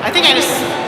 I think I just.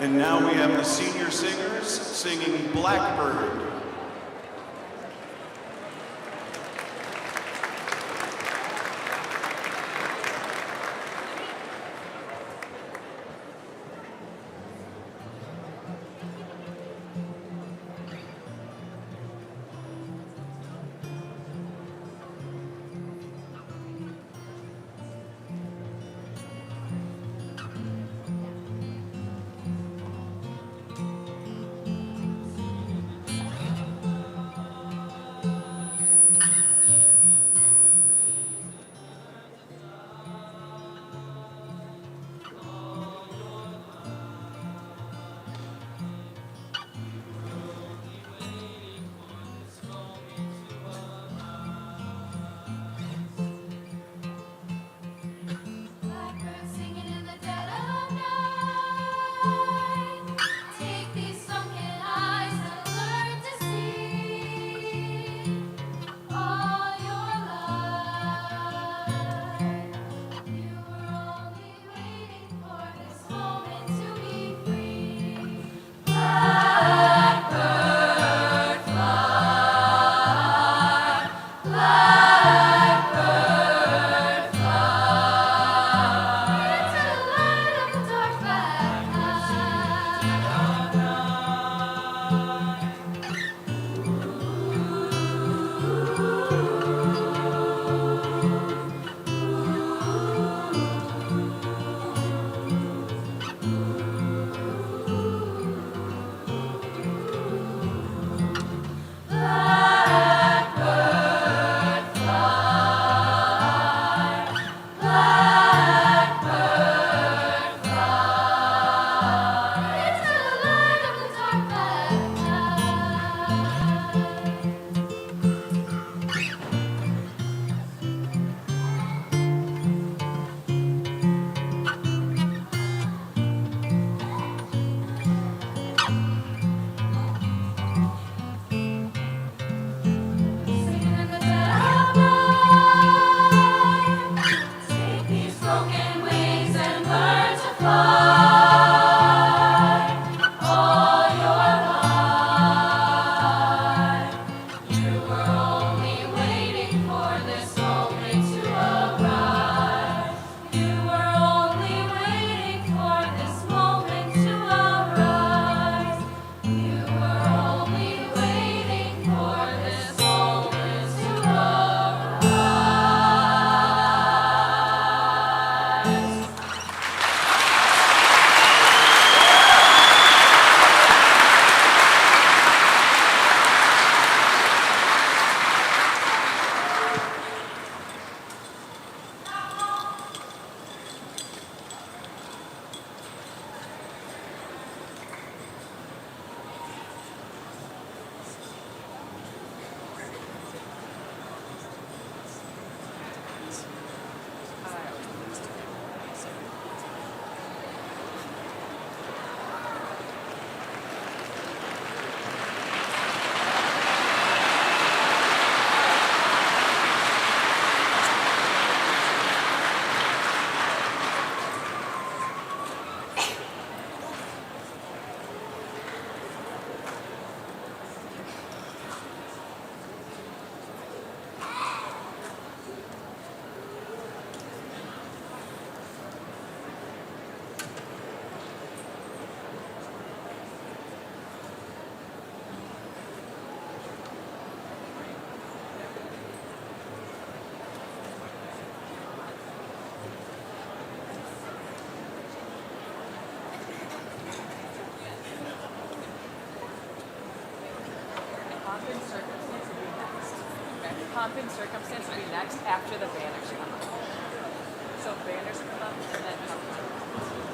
And now we have the senior singers singing Blackbird. Pomp and circumstance will be next after the banners come up. So banners come up and then pomp and circumstance.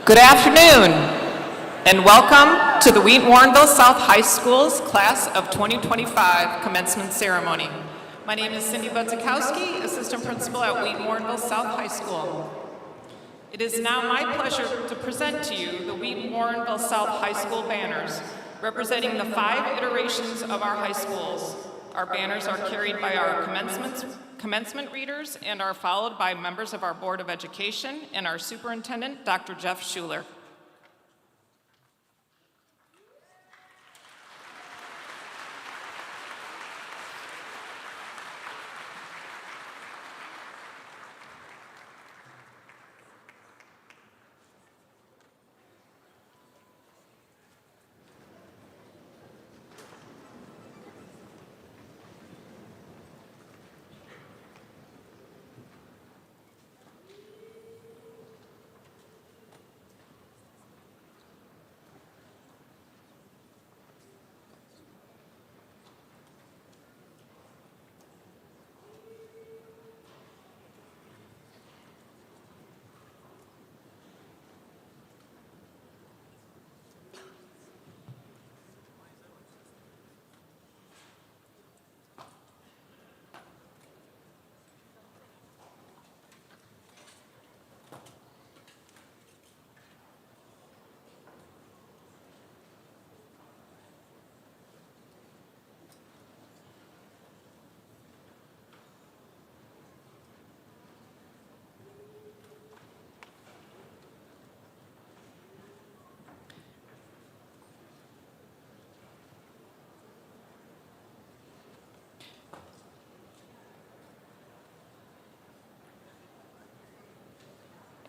Good afternoon, and welcome to the Wheaton Warrenville South High School's Class of 2025 Commencement Ceremony. My name is Cindy Budzikowski, Assistant Principal at Wheaton Warrenville South High School. It is now my pleasure to present to you the Wheaton Warrenville South High School banners, representing the 5 iterations of our high schools. Our banners are carried by our commencement readers and are followed by members of our Board of Education and our Superintendent, Dr. Jeff Schuler.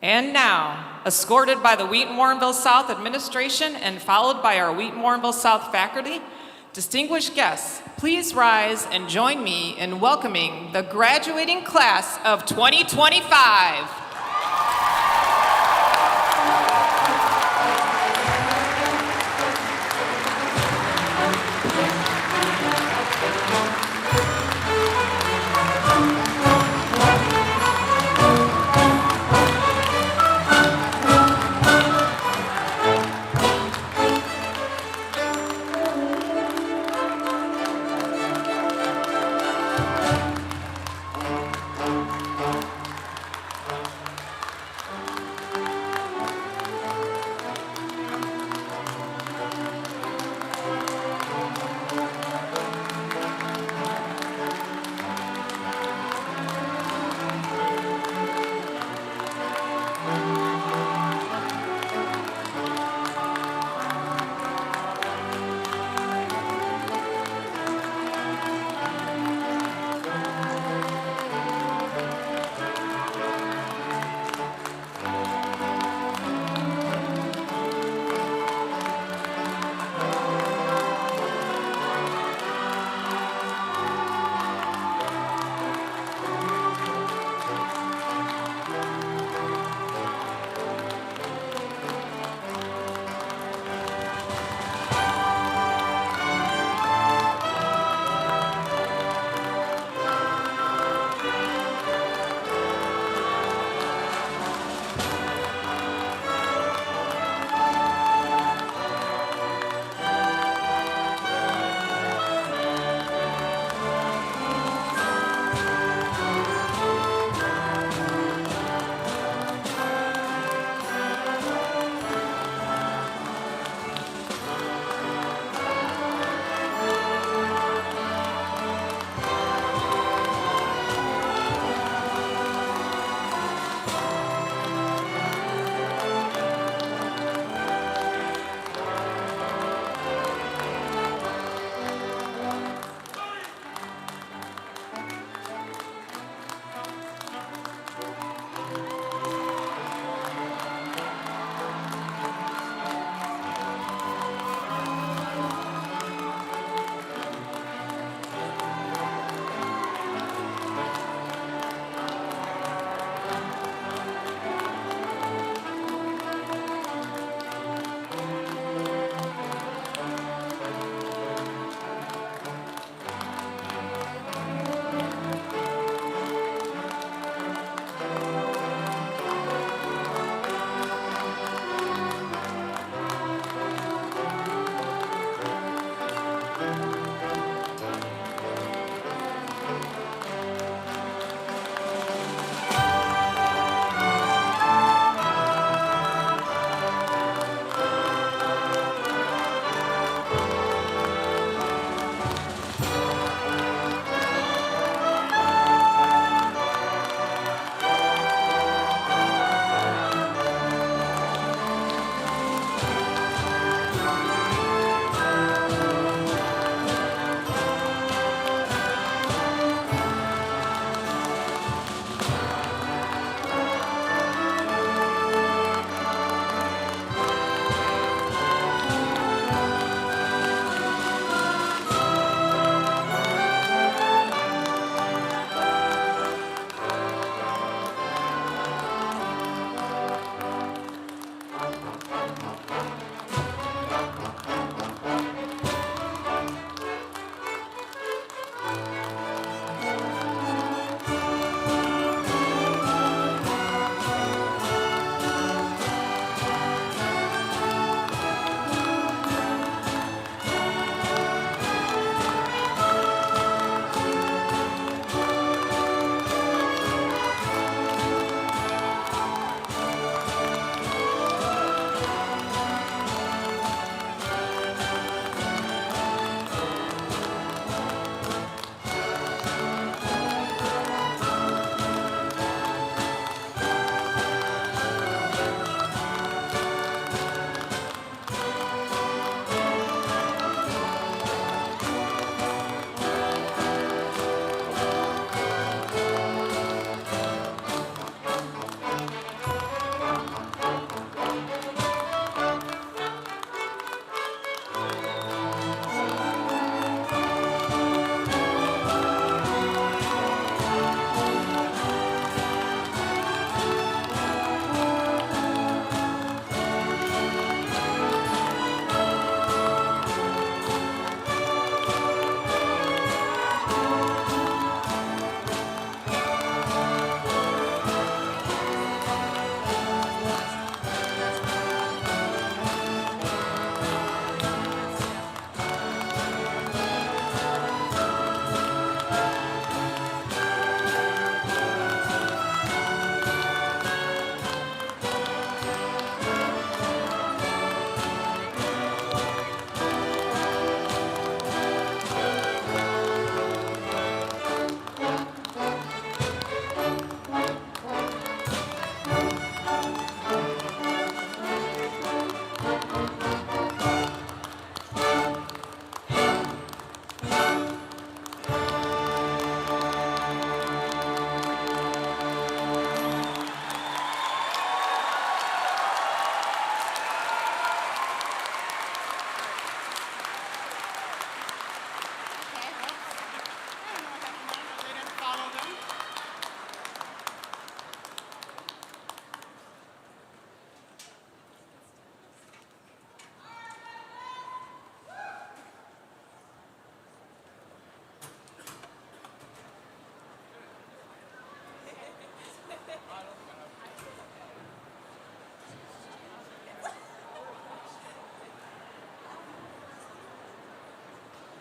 And now, escorted by the Wheaton Warrenville South administration and followed by our Wheaton Warrenville South faculty, distinguished guests, please rise and join me in welcoming the graduating class of 2025.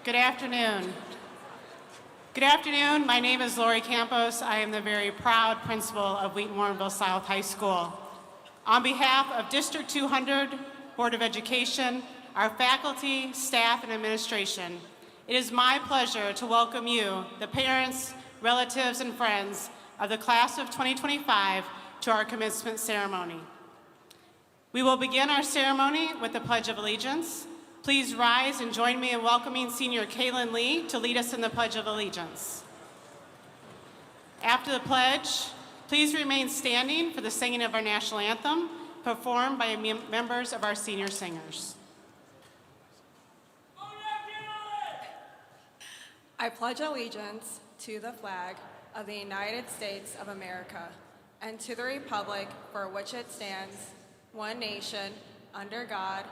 Good afternoon. Good afternoon. My name is Lori Campos. I am the very proud principal of Wheaton Warrenville South High School. On behalf of District 200 Board of Education, our faculty, staff, and administration, it is my pleasure to welcome you, the parents, relatives, and friends of the class of 2025 to our commencement ceremony. We will begin our ceremony with the Pledge of Allegiance. Please rise and join me in welcoming Senior Kaylin Lee to lead us in the Pledge of Allegiance. After the pledge, please remain standing for the singing of our national anthem, performed by members of our senior singers. I pledge allegiance to the flag of the United States of America and to the republic for which it stands, one nation, under God,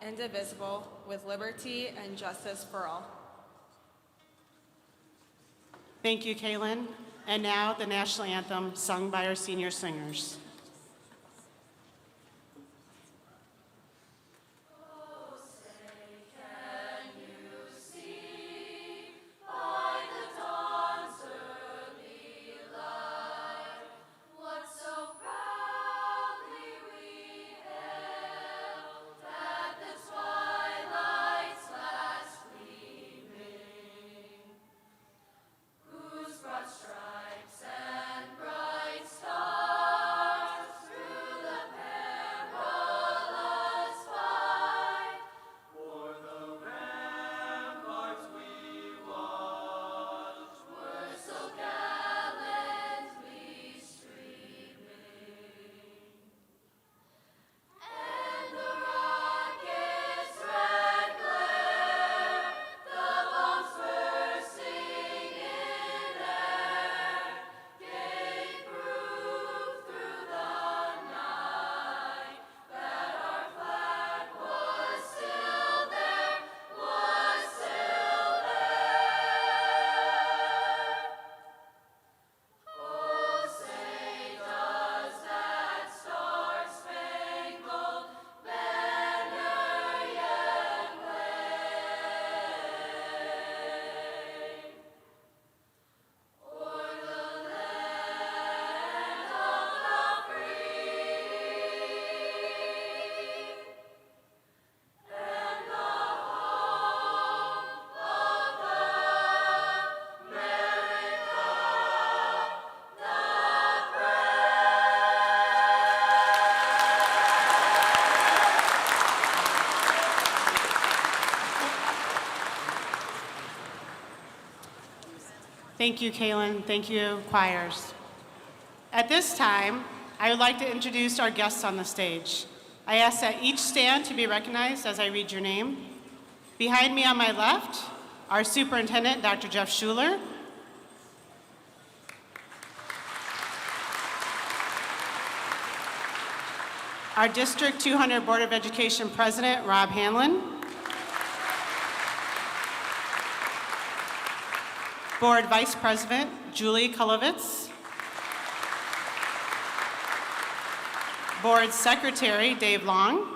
indivisible, with liberty and justice for all. Thank you, Kaylin. And now the national anthem sung by our senior singers. Thank you, Kaylin. Thank you, choirs. At this time, I would like to introduce our guests on the stage. I ask that each stand to be recognized as I read your name. Behind me on my left, our superintendent, Dr. Jeff Schuler. Our District 200 Board of Education President, Rob Hanlon. Board Vice President, Julie Kulovitz. Board Secretary, Dave Long.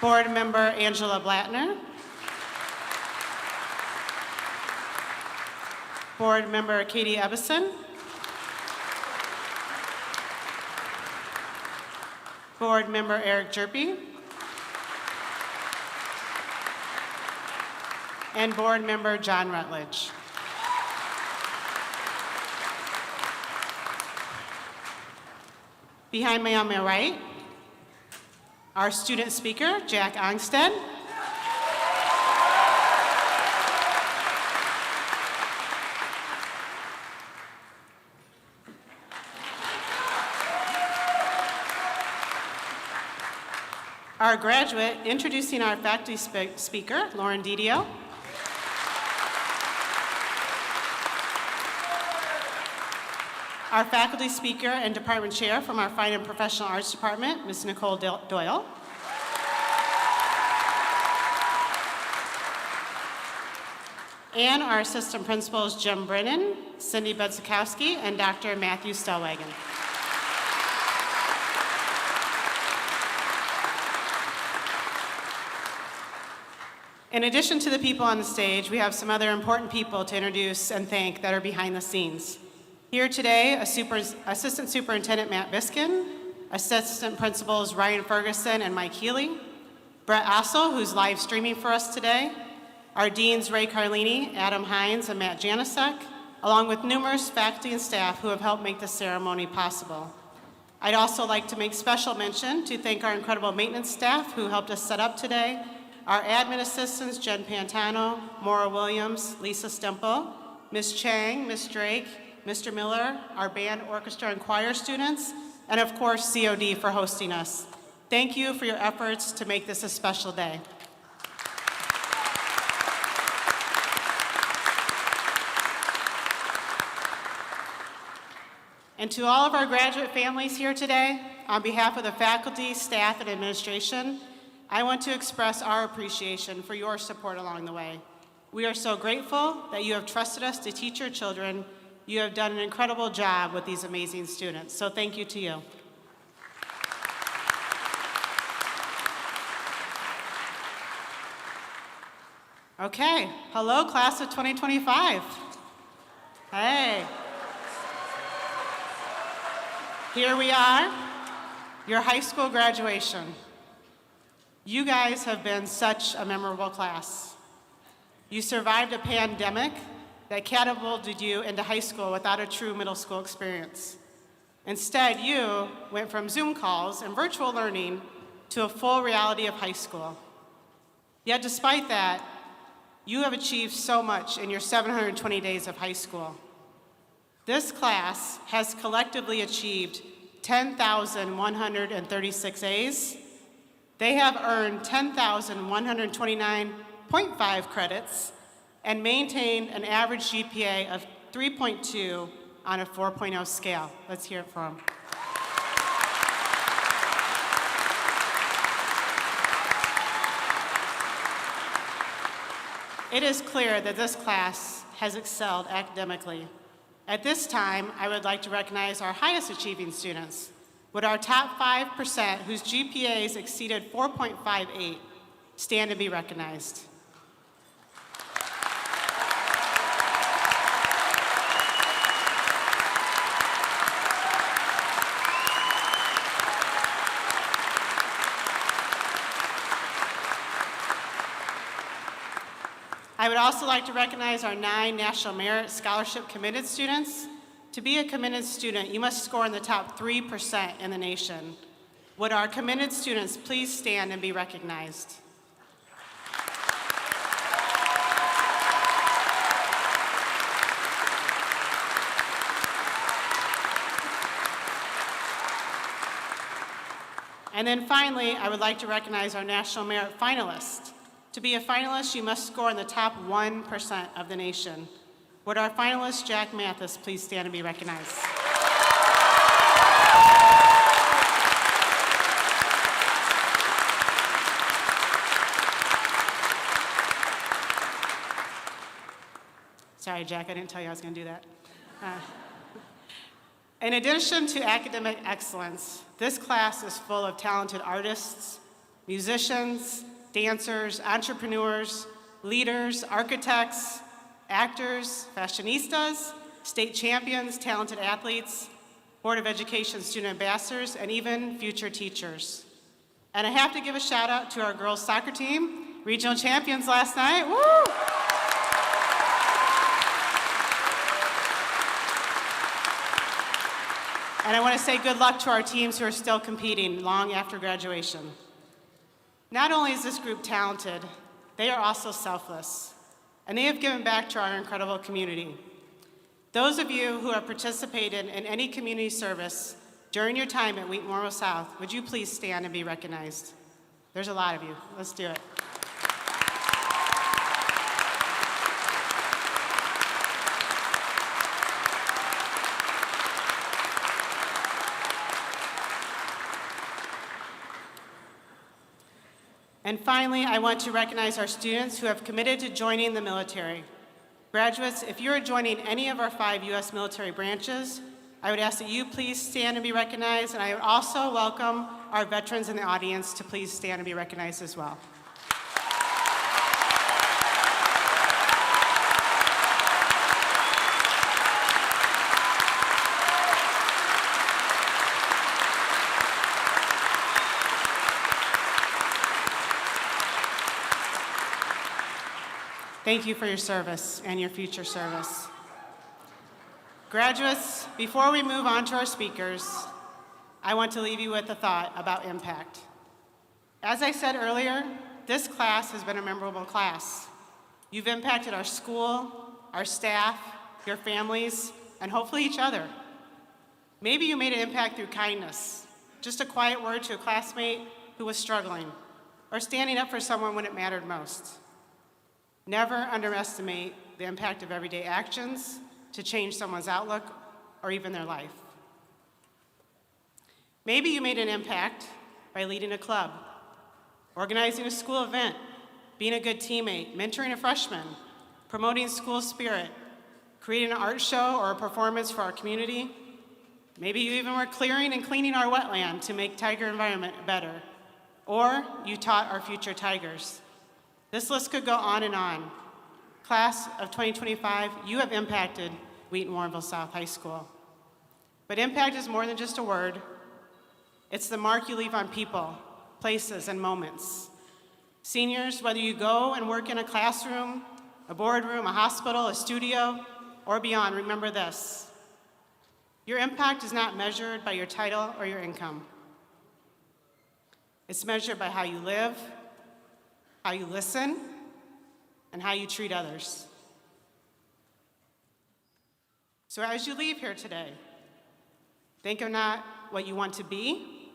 Board Member, Angela Blattner. Board Member, Katie Ebbison. Board Member, Eric Jerpy. And Board Member John Rutledge. Behind me on my right, our student speaker, Jack Ongstead. Our graduate, introducing our faculty speaker, Lauren Didio. Our faculty speaker and department chair from our Fine and Professional Arts Department, Ms. Nicole Doyle. And our assistant principals, Jim Brennan, Cindy Budzikowski, and Dr. Matthew Stellwagen. In addition to the people on the stage, we have some other important people to introduce and thank that are behind the scenes. Here today, Assistant Superintendent Matt Biskin, Assistant Principals Ryan Ferguson and Mike Healy, Brett Ossel, who's live streaming for us today, our Deans Ray Carlini, Adam Hines, and Matt Janasek, along with numerous faculty and staff who have helped make this ceremony possible. I'd also like to make special mention to thank our incredible maintenance staff who helped us set up today, our admin assistants, Jen Pantano, Maura Williams, Lisa Stemple, Ms. Chang, Ms. Drake, Mr. Miller, our band, orchestra, and choir students, and of course, COD for hosting us. Thank you for your efforts to make this a special day. And to all of our graduate families here today, on behalf of the faculty, staff, and administration, I want to express our appreciation for your support along the way. We are so grateful that you have trusted us to teach your children. You have done an incredible job with these amazing students, so thank you to you. Okay, hello, class of 2025. Hey. Here we are, your high school graduation. You guys have been such a memorable class. You survived a pandemic that catapulted you into high school without a true middle school experience. Instead, you went from Zoom calls and virtual learning to a full reality of high school. Yet despite that, you have achieved so much in your 720 days of high school. This class has collectively achieved 10,136 A's. They have earned 10,129.5 credits and maintained an average GPA of 3.2 on a 4.0 scale. Let's hear it from them. It is clear that this class has excelled academically. At this time, I would like to recognize our highest achieving students. Would our top 5% whose GPAs exceeded 4.58 stand to be recognized? I would also like to recognize our 9 National Merit Scholarship committed students. To be a committed student, you must score in the top 3% in the nation. Would our committed students please stand and be recognized? And then finally, I would like to recognize our National Merit finalists. To be a finalist, you must score in the top 1% of the nation. Would our finalist, Jack Mathis, please stand and be recognized? Sorry, Jack, I didn't tell you I was going to do that. In addition to academic excellence, this class is full of talented artists, musicians, dancers, entrepreneurs, leaders, architects, actors, fashionistas, state champions, talented athletes, Board of Education student ambassadors, and even future teachers. And I have to give a shout out to our girls soccer team, regional champions last night. Woo! And I want to say good luck to our teams who are still competing long after graduation. Not only is this group talented, they are also selfless, and they have given back to our incredible community. Those of you who have participated in any community service during your time at Wheaton Warrenville South, would you please stand and be recognized? There's a lot of you. Let's do it. And finally, I want to recognize our students who have committed to joining the military. Graduates, if you are joining any of our 5 U.S. military branches, I would ask that you please stand and be recognized, and I would also welcome our veterans in the audience to please stand and be recognized as well. thank you for your service and your future service. Graduates, before we move on to our speakers, I want to leave you with a thought about impact. As I said earlier, this class has been a memorable class. You've impacted our school, our staff, your families, and hopefully each other. Maybe you made an impact through kindness, just a quiet word to a classmate who was struggling, or standing up for someone when it mattered most. Never underestimate the impact of everyday actions to change someone's outlook or even their life. Maybe you made an impact by leading a club, organizing a school event, being a good teammate, mentoring a freshman, promoting school spirit, creating an art show or a performance for our community. Maybe you even were clearing and cleaning our wetland to make tiger environment better. Or you taught our future tigers. This list could go on and on. Class of 2025, you have impacted Wheaton Warrenville South High School. But impact is more than just a word. It's the mark you leave on people, places, and moments. Seniors, whether you go and work in a classroom, a boardroom, a hospital, a studio, or beyond, remember this. Your impact is not measured by your title or your income. It's measured by how you live, how you listen, and how you treat others. So as you leave here today, think of not what you want to be,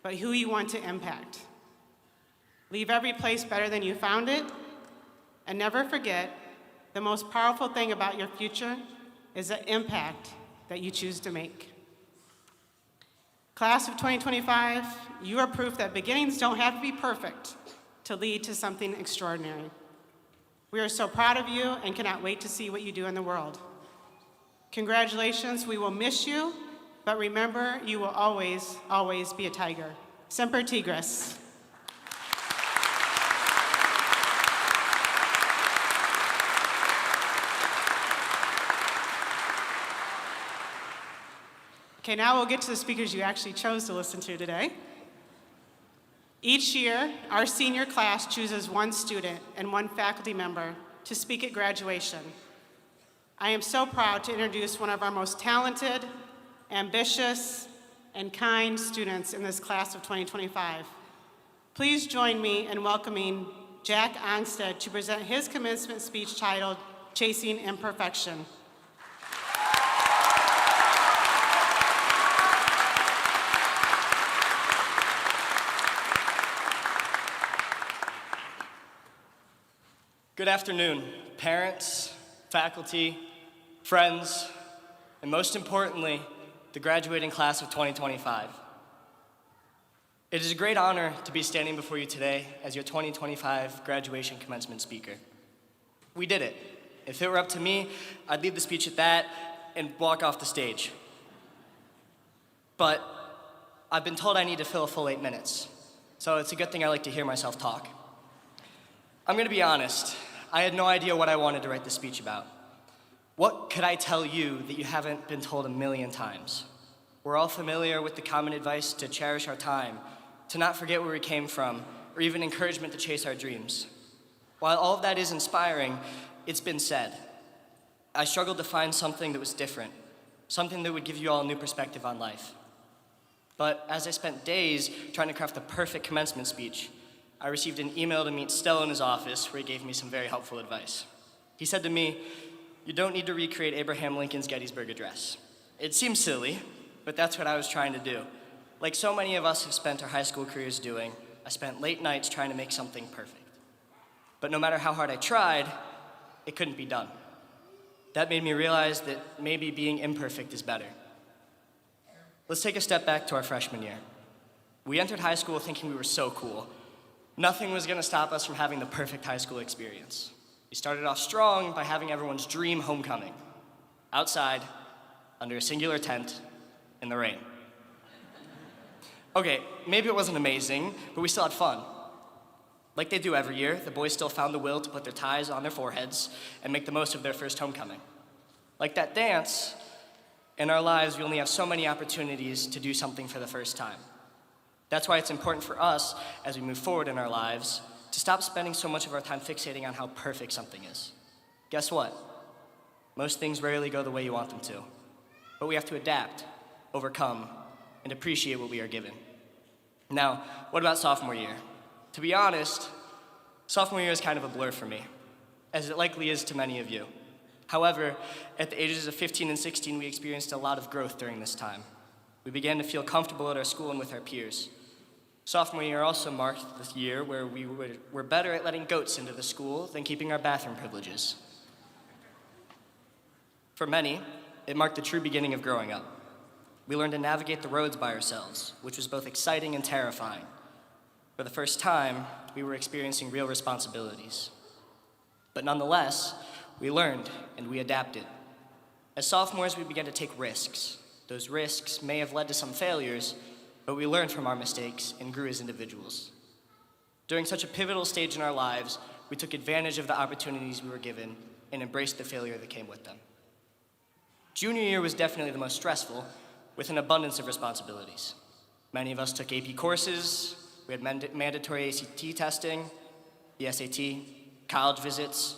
but who you want to impact. Leave every place better than you found it, and never forget the most powerful thing about your future is the impact that you choose to make. Class of 2025, you are proof that beginnings don't have to be perfect to lead to something extraordinary. We are so proud of you and cannot wait to see what you do in the world. Congratulations, we will miss you, but remember, you will always, always be a tiger. Semper Tigris. Okay, now we'll get to the speakers you actually chose to listen to today. Each year, our senior class chooses one student and one faculty member to speak at graduation. I am so proud to introduce one of our most talented, ambitious, and kind students in this class of 2025. Please join me in welcoming Jack Ongstead to present his commencement speech titled, Chasing Imperfection. Good afternoon, parents, faculty, friends, and most importantly, the graduating class of 2025. It is a great honor to be standing before you today as your 2025 graduation commencement speaker. We did it. If it were up to me, I'd leave the speech at that and walk off the stage. But I've been told I need to fill a full 8 minutes, so it's a good thing I like to hear myself talk. I'm gonna be honest, I had no idea what I wanted to write this speech about. What could I tell you that you haven't been told a million times? We're all familiar with the common advice to cherish our time, to not forget where we came from, or even encouragement to chase our dreams. While all of that is inspiring, it's been said. I struggled to find something that was different, something that would give you all a new perspective on life. But as I spent days trying to craft the perfect commencement speech, I received an email to meet Stella in his office where he gave me some very helpful advice. He said to me, "You don't need to recreate Abraham Lincoln's Gettysburg Address." It seems silly, but that's what I was trying to do. Like so many of us have spent our high school careers doing, I spent late nights trying to make something perfect. But no matter how hard I tried, it couldn't be done. That made me realize that maybe being imperfect is better. Let's take a step back to our freshman year. We entered high school thinking we were so cool. Nothing was gonna stop us from having the perfect high school experience. We started off strong by having everyone's dream homecoming. Outside, under a singular tent, in the rain. Okay, maybe it wasn't amazing, but we still had fun. Like they do every year, the boys still found the will to put their ties on their foreheads and make the most of their first homecoming. Like that dance, in our lives we only have so many opportunities to do something for the first time. That's why it's important for us, as we move forward in our lives, to stop spending so much of our time fixating on how perfect something is. Guess what? Most things rarely go the way you want them to. But we have to adapt, overcome, and appreciate what we are given. Now, what about sophomore year? To be honest, sophomore year is kind of a blur for me, as it likely is to many of you. However, at the ages of 15 and 16, we experienced a lot of growth during this time. We began to feel comfortable at our school and with our peers. Sophomore year also marked the year where we were better at letting goats into the school than keeping our bathroom privileges. For many, it marked the true beginning of growing up. We learned to navigate the roads by ourselves, which was both exciting and terrifying. For the first time, we were experiencing real responsibilities. But nonetheless, we learned and we adapted. As sophomores, we began to take risks. Those risks may have led to some failures, but we learned from our mistakes and grew as individuals. During such a pivotal stage in our lives, we took advantage of the opportunities we were given and embraced the failure that came with them. Junior year was definitely the most stressful, with an abundance of responsibilities. Many of us took AP courses, we had mandatory ACT testing, the SAT, college visits,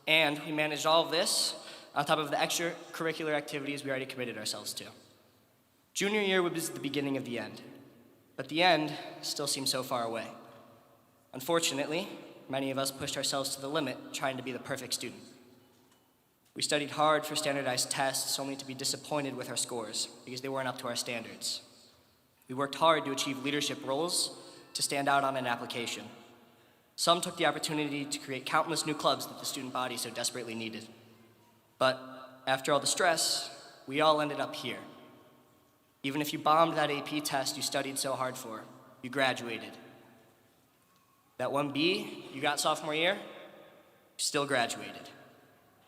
and we managed all of this on top of the extracurricular activities we already committed ourselves to. Junior year was the beginning of the end, but the end still seemed so far away. Unfortunately, many of us pushed ourselves to the limit trying to be the perfect student. We studied hard for standardized tests only to be disappointed with our scores because they weren't up to our standards. We worked hard to achieve leadership roles to stand out on an application. Some took the opportunity to create countless new clubs that the student body so desperately needed. But after all the stress, we all ended up here. Even if you bombed that AP test you studied so hard for, you graduated. That 1B you got sophomore year, you still graduated.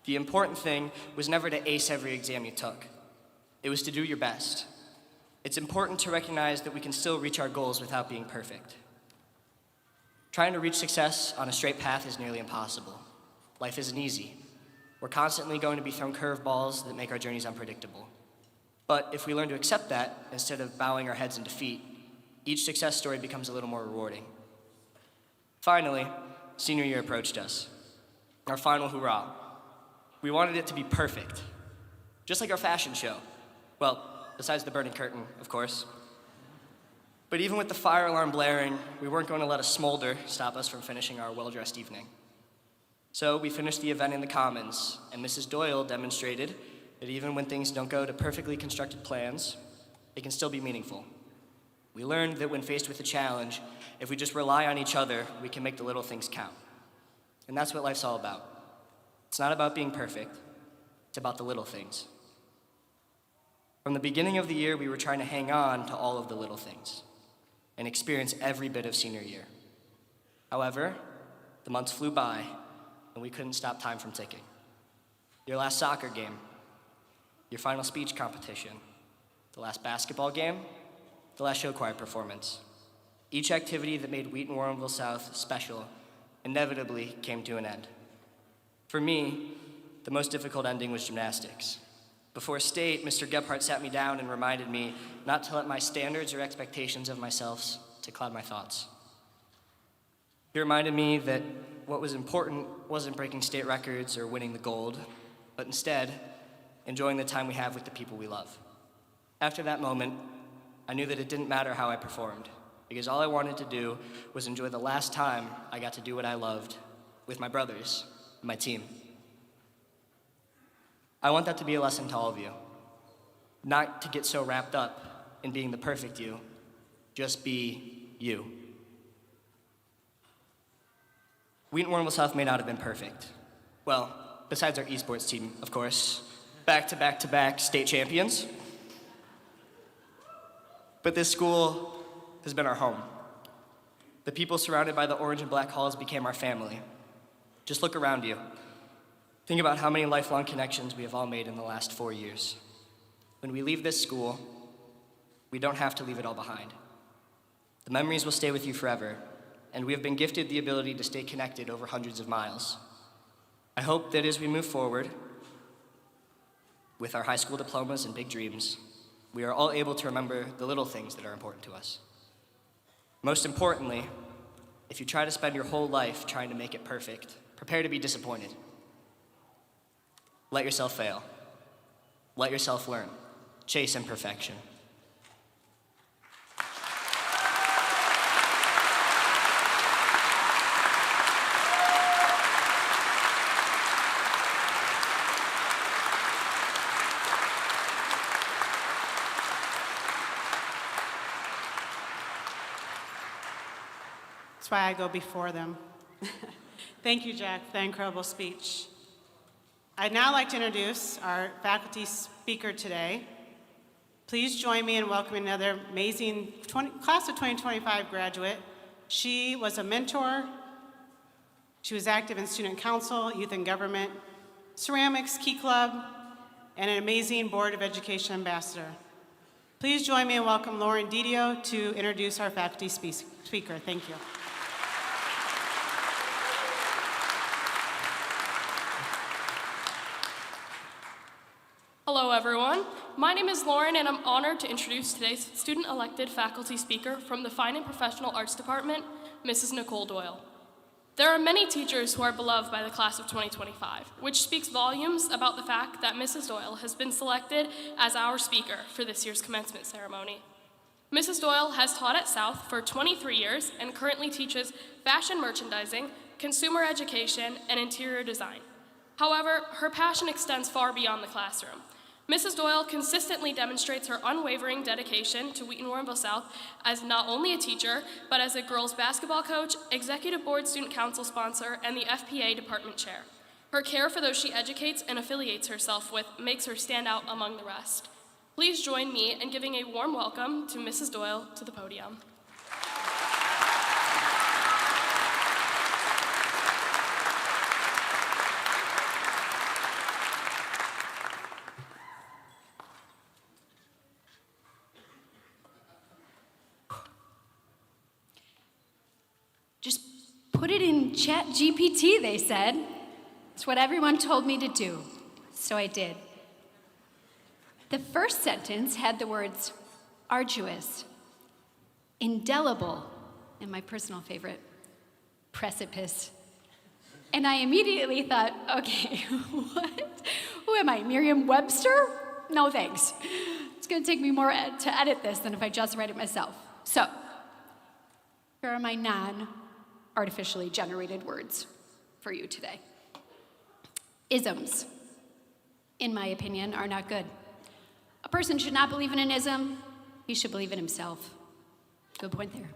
The important thing was never to ace every exam you took. It was to do your best. It's important to recognize that we can still reach our goals without being perfect. Trying to reach success on a straight path is nearly impossible. Life isn't easy. We're constantly going to be thrown curveballs that make our journeys unpredictable. But if we learn to accept that, instead of bowing our heads in defeat, each success story becomes a little more rewarding. Finally, senior year approached us. Our final hurrah. We wanted it to be perfect, just like our fashion show. Well, besides the burning curtain, of course. But even with the fire alarm blaring, we weren't going to let a smolder stop us from finishing our well-dressed evening. So we finished the event in the Commons, and Mrs. Doyle demonstrated that even when things don't go to perfectly constructed plans, it can still be meaningful. We learned that when faced with a challenge, if we just rely on each other, we can make the little things count. And that's what life's all about. It's not about being perfect, it's about the little things. From the beginning of the year, we were trying to hang on to all of the little things and experience every bit of senior year. However, the months flew by, and we couldn't stop time from ticking. Your last soccer game, your final speech competition, the last basketball game, the last show choir performance. Each activity that made Wheaton Warrenville South special inevitably came to an end. For me, the most difficult ending was gymnastics. Before state, Mr. Gebhardt sat me down and reminded me not to let my standards or expectations of myself to cloud my thoughts. He reminded me that what was important wasn't breaking state records or winning the gold, but instead, enjoying the time we have with the people we love. After that moment, I knew that it didn't matter how I performed, because all I wanted to do was enjoy the last time I got to do what I loved with my brothers, my team. I want that to be a lesson to all of you. Not to get so wrapped up in being the perfect you, just be you. Wheaton Warrenville South may not have been perfect. Well, besides our esports team, of course. Back-to-back state champions. But this school has been our home. The people surrounded by the orange and black halls became our family. Just look around you. Think about how many lifelong connections we have all made in the last 4 years. When we leave this school, we don't have to leave it all behind. The memories will stay with you forever, and we have been gifted the ability to stay connected over hundreds of miles. I hope that as we move forward with our high school diplomas and big dreams, we are all able to remember the little things that are important to us. Most importantly, if you try to spend your whole life trying to make it perfect, prepare to be disappointed. Let yourself fail. Let yourself learn. Chase imperfection. That's why I go before them. Thank you, Jack, for that incredible speech. I'd now like to introduce our faculty speaker today. Please join me in welcoming another amazing class of 2025 graduate. She was a mentor. She was active in student council, youth and government, ceramics, key club, and an amazing Board of Education ambassador. Please join me in welcome Lauren Didio to introduce our faculty speaker. Thank you. Hello, everyone. My name is Lauren, and I'm honored to introduce today's student-elected faculty speaker from the Fine and Professional Arts Department, Mrs. Nicole Doyle. There are many teachers who are beloved by the class of 2025, which speaks volumes about the fact that Mrs. Doyle has been selected as our speaker for this year's commencement ceremony. Mrs. Doyle has taught at South for 23 years and currently teaches fashion merchandising, consumer education, and interior design. However, her passion extends far beyond the classroom. Mrs. Doyle consistently demonstrates her unwavering dedication to Wheaton Warrenville South as not only a teacher, but as a girls basketball coach, executive board student council sponsor, and the FPA department chair. Her care for those she educates and affiliates herself with makes her stand out among the rest. Please join me in giving a warm welcome to Mrs. Doyle to the podium. Just put it in Chat GPT, they said. It's what everyone told me to do, so I did. The first sentence had the words arduous, indelible, and my personal favorite, precipice. And I immediately thought, okay, what? Who am I, Merriam-Webster? No thanks. It's gonna take me more to edit this than if I just read it myself. So, here are my non-artificially generated words for you today. Isms, in my opinion, are not good. A person should not believe in an ism, he should believe in himself. Good point there.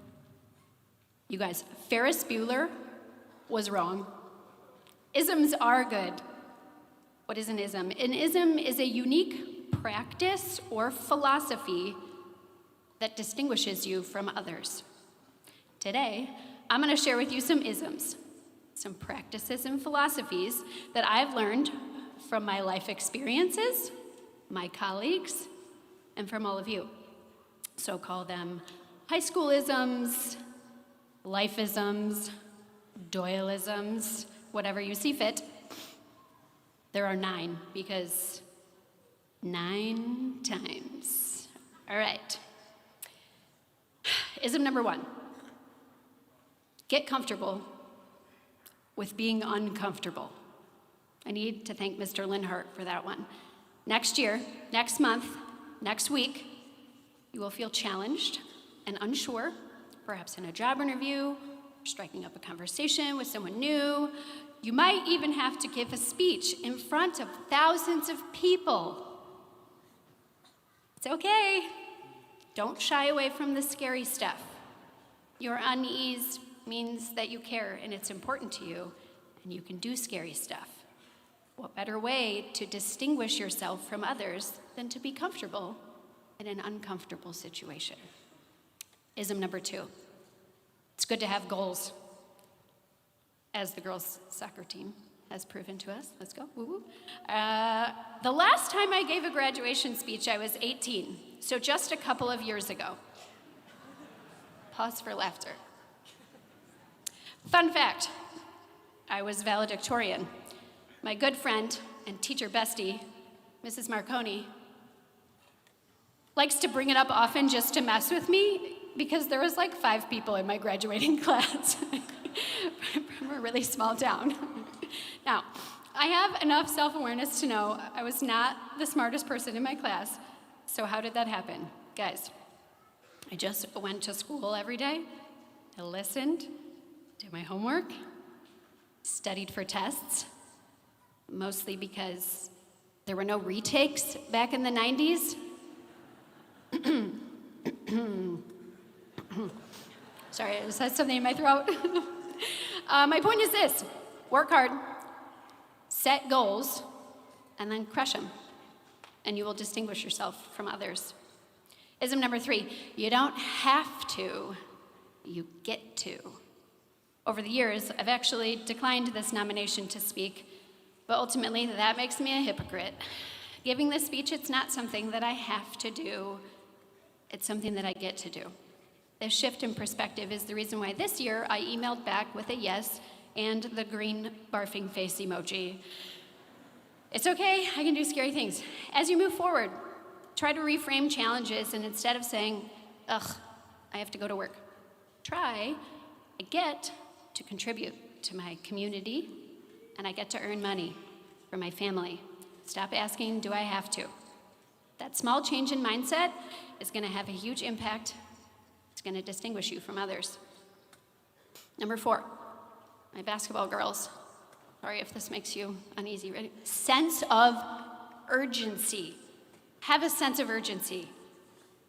You guys, Ferris Bueller was wrong. Isms are good. What is an ism? An ism is a unique practice or philosophy that distinguishes you from others. Today, I'm going to share with you some isms, some practices and philosophies that I've learned from my life experiences, my colleagues, and from all of you. So call them high school isms, life-isms, Doyle-isms, whatever you see fit. There are 9, because 9 times. All right. Ism number 1. Get comfortable with being uncomfortable. I need to thank Mr. Linhart for that one. Next year, next month, next week, you will feel challenged and unsure, perhaps in a job interview, striking up a conversation with someone new. You might even have to give a speech in front of thousands of people. It's okay. Don't shy away from the scary stuff. Your unease means that you care and it's important to you, and you can do scary stuff. What better way to distinguish yourself from others than to be comfortable in an uncomfortable situation? Ism number 2. It's good to have goals, as the girls' soccer team has proven to us. Let's go, woo-woo. The last time I gave a graduation speech, I was 18, so just a couple of years ago. Pause for laughter. Fun fact, I was valedictorian. My good friend and teacher bestie, Mrs. Marconi, likes to bring it up often just to mess with me because there was like 5 people in my graduating class from a really small town. Now, I have enough self-awareness to know I was not the smartest person in my class. So how did that happen? Guys, I just went to school every day. I listened, did my homework, studied for tests, mostly because there were no retakes back in the 90s. Sorry, I just had something in my throat. My point is this: work hard, set goals, and then crush them, and you will distinguish yourself from others. Ism number 3, you don't have to, you get to. Over the years, I've actually declined this nomination to speak, but ultimately that makes me a hypocrite. Giving this speech, it's not something that I have to do, it's something that I get to do. This shift in perspective is the reason why this year I emailed back with a yes and the green barfing face emoji. It's okay, I can do scary things. As you move forward, try to reframe challenges, and instead of saying, ugh, I have to go to work, try, I get to contribute to my community, and I get to earn money for my family. Stop asking, do I have to? That small change in mindset is gonna have a huge impact. It's gonna distinguish you from others. Number 4, my basketball girls. Sorry if this makes you uneasy. Ready? Sense of urgency. Have a sense of urgency.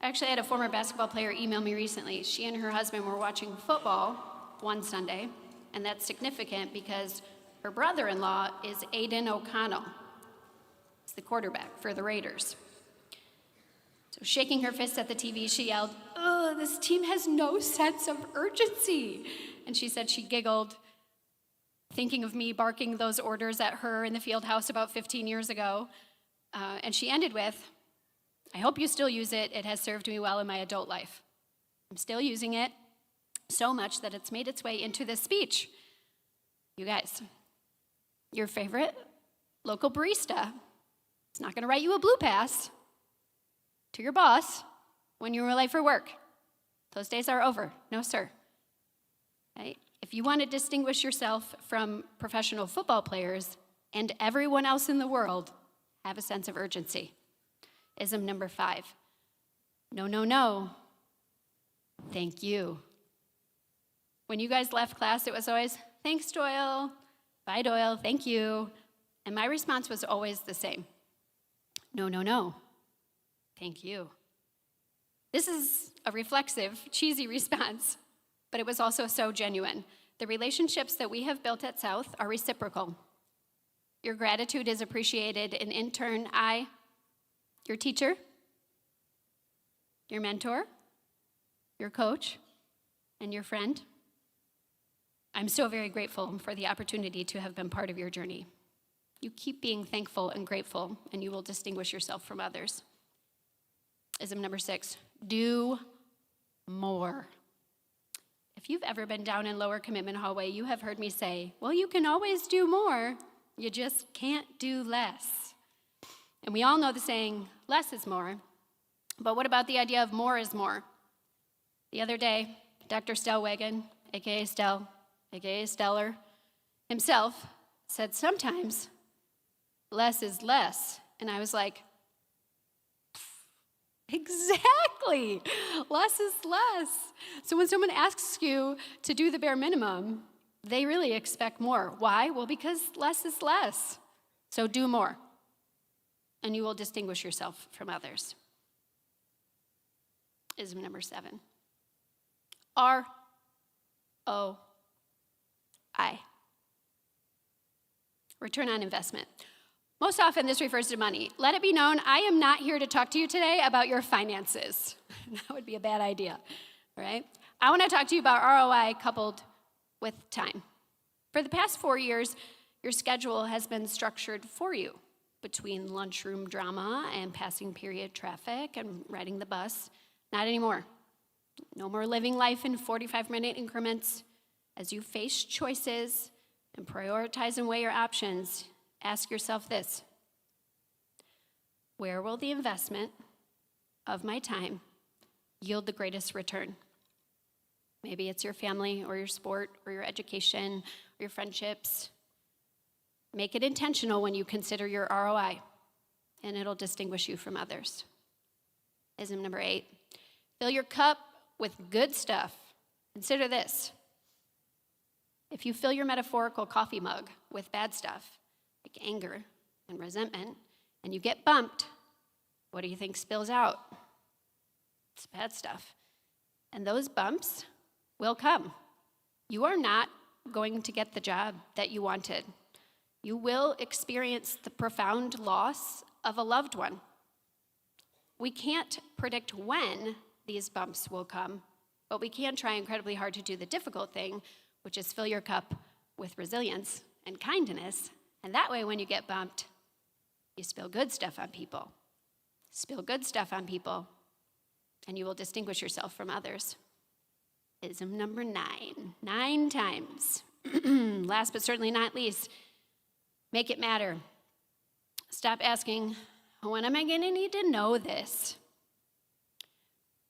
I actually had a former basketball player email me recently. She and her husband were watching football one Sunday, and that's significant because her brother-in-law is Aiden O'Connell. He's the quarterback for the Raiders. So shaking her fist at the TV, she yelled, "Ugh, this team has no sense of urgency." And she said she giggled, thinking of me barking those orders at her in the field house about 15 years ago. And she ended with, "I hope you still use it. It has served me well in my adult life." I'm still using it so much that it's made its way into this speech. You guys, your favorite local barista is not gonna write you a blue pass to your boss when you were late for work. Those days are over. No, sir. Right? If you want to distinguish yourself from professional football players and everyone else in the world, have a sense of urgency. Ism number 5. No, no, no. Thank you. When you guys left class, it was always, "Thanks, Doyle. Bye, Doyle. Thank you." And my response was always the same. No, no, no. Thank you. This is a reflexive, cheesy response, but it was also so genuine. The relationships that we have built at South are reciprocal. Your gratitude is appreciated, and in turn, I, your teacher, your mentor, your coach, and your friend, I'm so very grateful for the opportunity to have been part of your journey. You keep being thankful and grateful, and you will distinguish yourself from others. Ism number 6, do more. If you've ever been down in lower commitment hallway, you have heard me say, well, you can always do more. You just can't do less. And we all know the saying, less is more. But what about the idea of more is more? The other day, Dr. Stellwagen, aka Stell, aka Stellar, himself said sometimes less is less. And I was like, exactly, less is less. So when someone asks you to do the bare minimum, they really expect more. Why? Well, because less is less. So do more, and you will distinguish yourself from others. Ism number 7. ROI. Return on investment. Most often, this refers to money. Let it be known, I am not here to talk to you today about your finances. That would be a bad idea, right? I want to talk to you about ROI coupled with time. For the past 4 years, your schedule has been structured for you between lunchroom drama and passing period traffic and riding the bus. Not anymore. No more living life in 45-minute increments. As you face choices and prioritize and weigh your options, ask yourself this: where will the investment of my time yield the greatest return? Maybe it's your family or your sport or your education or your friendships. Make it intentional when you consider your ROI, and it'll distinguish you from others. Ism number 8, fill your cup with good stuff. Consider this. If you fill your metaphorical coffee mug with bad stuff, like anger and resentment, and you get bumped, what do you think spills out? It's bad stuff. And those bumps will come. You are not going to get the job that you wanted. You will experience the profound loss of a loved one. We can't predict when these bumps will come, but we can try incredibly hard to do the difficult thing, which is fill your cup with resilience and kindness. And that way, when you get bumped, you spill good stuff on people. Spill good stuff on people, and you will distinguish yourself from others. Ism number 9, 9 times. Last but certainly not least, make it matter. Stop asking, when am I going to need to know this?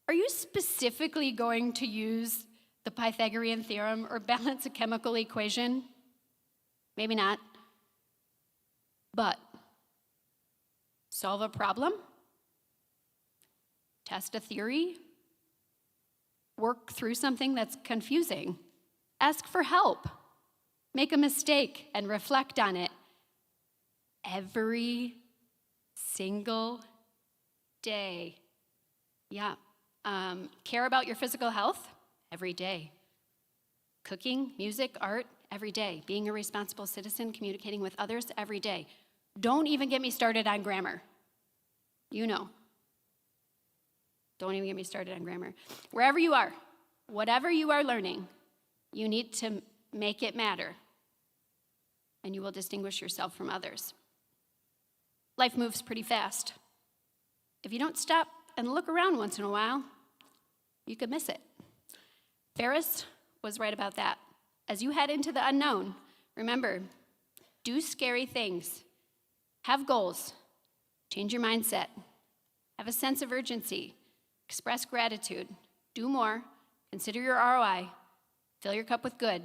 Are you specifically going to use the Pythagorean theorem or balance a chemical equation? Maybe not. But solve a problem? Test a theory? Work through something that's confusing? Ask for help. Make a mistake and reflect on it. Every single day. Yeah. Care about your physical health? Every day. Cooking, music, art? Every day. Being a responsible citizen, communicating with others? Every day. Don't even get me started on grammar. You know. Don't even get me started on grammar. Wherever you are, whatever you are learning, you need to make it matter, and you will distinguish yourself from others. Life moves pretty fast. If you don't stop and look around once in a while, you could miss it. Ferris was right about that. As you head into the unknown, remember, do scary things. Have goals. Change your mindset. Have a sense of urgency. Express gratitude. Do more. Consider your ROI. Fill your cup with good.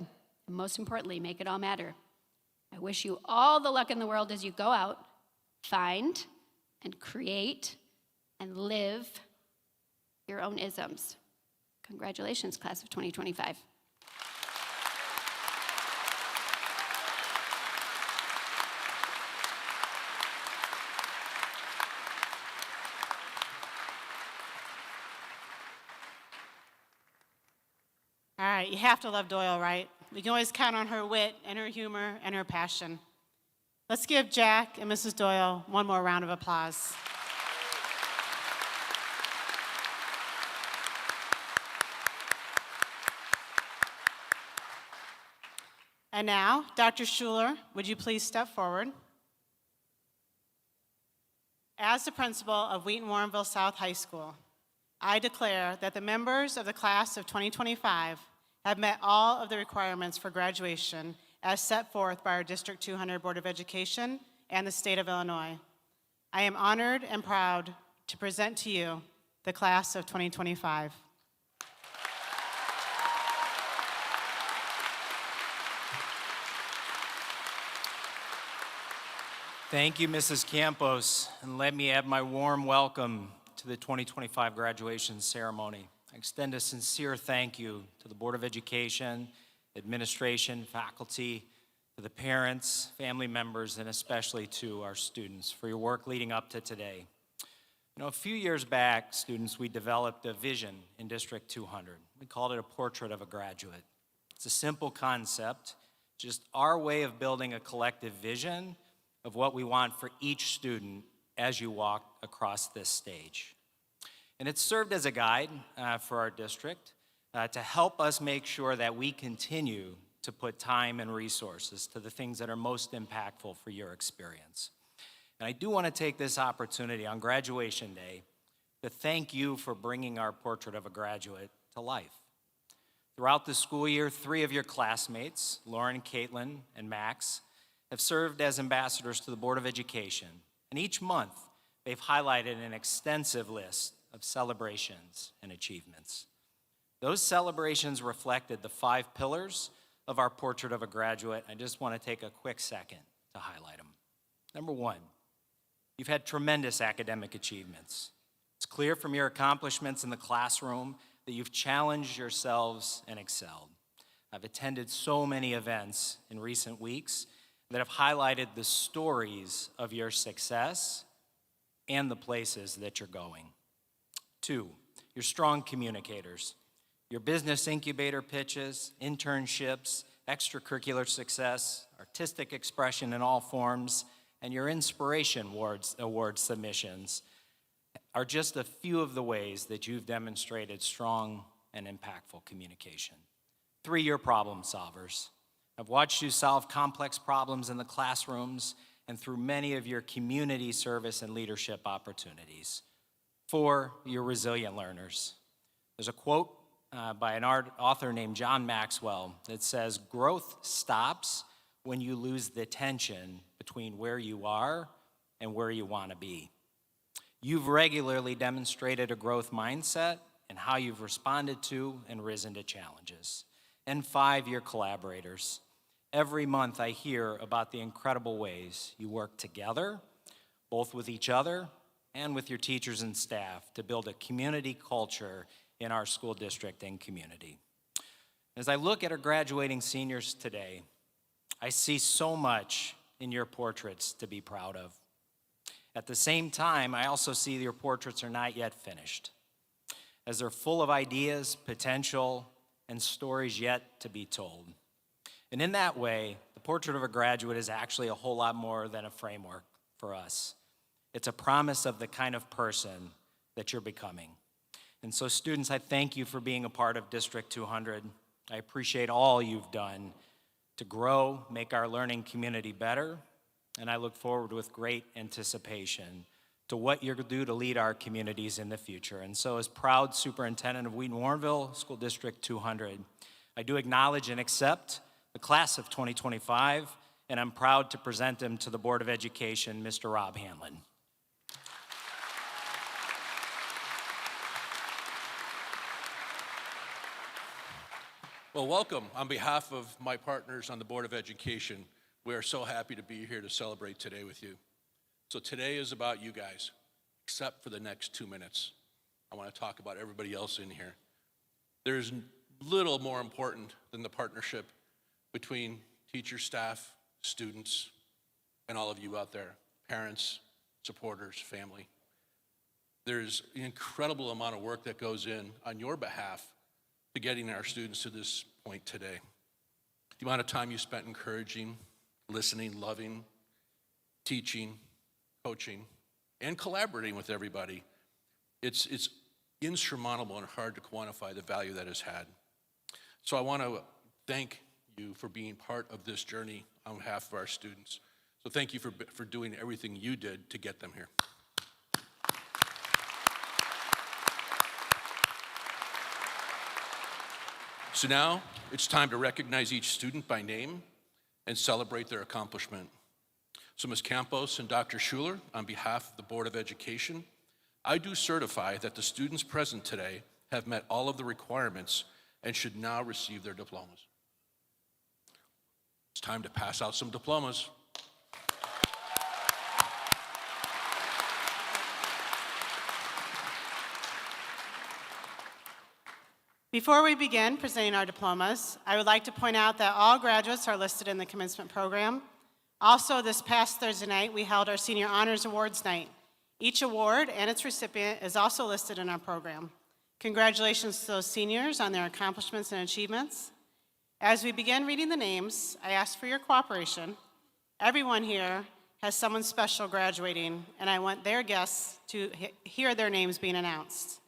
And most importantly, make it all matter. I wish you all the luck in the world as you go out, find and create and live your own isms. Congratulations, class of 2025. All right, you have to love Doyle, right? We can always count on her wit and her humor and her passion. Let's give Jack and Mrs. Doyle one more round of applause. And now, Dr. Schuler, would you please step forward? As the principal of Wheaton Warrenville South High School, I declare that the members of the class of 2025 have met all of the requirements for graduation as set forth by our District 200 Board of Education and the state of Illinois. I am honored and proud to present to you the class of 2025. Thank you, Mrs. Campos, and let me add my warm welcome to the 2025 graduation ceremony. I extend a sincere thank you to the Board of Education, administration, faculty, to the parents, family members, and especially to our students for your work leading up to today. You know, a few years back, students, we developed a vision in District 200. We called it a portrait of a graduate. It's a simple concept, just our way of building a collective vision of what we want for each student as you walk across this stage. And it's served as a guide for our district to help us make sure that we continue to put time and resources to the things that are most impactful for your experience. And I do want to take this opportunity on graduation day to thank you for bringing our portrait of a graduate to life. Throughout the school year, 3 of your classmates, Lauren, Caitlin, and Max, have served as ambassadors to the Board of Education. And each month, they've highlighted an extensive list of celebrations and achievements. Those celebrations reflected the 5 pillars of our portrait of a graduate. I just want to take a quick second to highlight them. Number one, you've had tremendous academic achievements. It's clear from your accomplishments in the classroom that you've challenged yourselves and excelled. I've attended so many events in recent weeks that have highlighted the stories of your success and the places that you're going. Two, you're strong communicators. Your business incubator pitches, internships, extracurricular success, artistic expression in all forms, and your inspiration award submissions are just a few of the ways that you've demonstrated strong and impactful communication. Three, you're problem solvers. I've watched you solve complex problems in the classrooms and through many of your community service and leadership opportunities. Four, you're resilient learners. There's a quote by an author named John Maxwell that says, "Growth stops when you lose the tension between where you are and where you want to be." You've regularly demonstrated a growth mindset and how you've responded to and risen to challenges. And five, you're collaborators. Every month I hear about the incredible ways you work together, both with each other and with your teachers and staff, to build a community culture in our school district and community. As I look at our graduating seniors today, I see so much in your portraits to be proud of. At the same time, I also see your portraits are not yet finished, as they're full of ideas, potential, and stories yet to be told. And in that way, the portrait of a graduate is actually a whole lot more than a framework for us. It's a promise of the kind of person that you're becoming. And so students, I thank you for being a part of District 200. I appreciate all you've done to grow, make our learning community better, and I look forward with great anticipation to what you're going to do to lead our communities in the future. And so as proud superintendent of Wheaton Warrenville School District 200, I do acknowledge and accept the class of 2025, and I'm proud to present them to the Board of Education, Mr. Rob Hanlon. Well, welcome. On behalf of my partners on the Board of Education, we are so happy to be here to celebrate today with you. So today is about you guys, except for the next 2 minutes. I want to talk about everybody else in here. There's little more important than the partnership between teachers, staff, students, and all of you out there, parents, supporters, family. There's an incredible amount of work that goes in on your behalf to getting our students to this point today. The amount of time you spent encouraging, listening, loving, teaching, coaching, and collaborating with everybody, it's insurmountable and hard to quantify the value that it's had. So I want to thank you for being part of this journey on behalf of our students. So thank you for doing everything you did to get them here. So now it's time to recognize each student by name and celebrate their accomplishment. So Ms. Campos and Dr. Schuler, on behalf of the Board of Education, I do certify that the students present today have met all of the requirements and should now receive their diplomas. It's time to pass out some diplomas. Before we begin presenting our diplomas, I would like to point out that all graduates are listed in the commencement program. Also, this past Thursday night, we held our Senior Honors Awards Night. Each award and its recipient is also listed in our program. Congratulations to those seniors on their accomplishments and achievements. As we begin reading the names, I ask for your cooperation. Everyone here has someone special graduating, and I want their guests to hear their names being announced.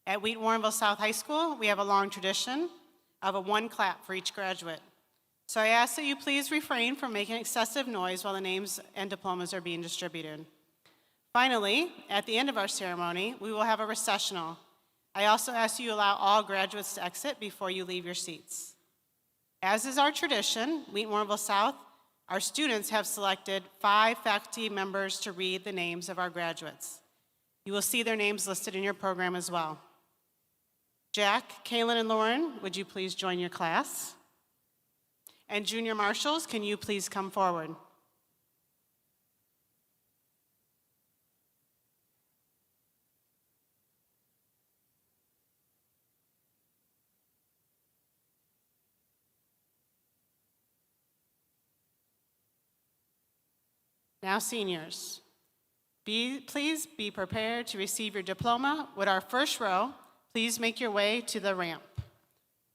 At Wheaton Warrenville South High School, we have a long tradition of a one clap for each graduate. So I ask that you please refrain from making excessive noise while the names and diplomas are being distributed. Finally, at the end of our ceremony, we will have a recessional. I also ask you allow all graduates to exit before you leave your seats. As is our tradition, Wheaton Warrenville South, our students have selected 5 faculty members to read the names of our graduates. You will see their names listed in your program as well. Jack, Kaylin, and Lauren, would you please join your class? And junior marshals, can you please come forward? Now, seniors, please be prepared to receive your diploma. With our first row, please make your way to the ramp.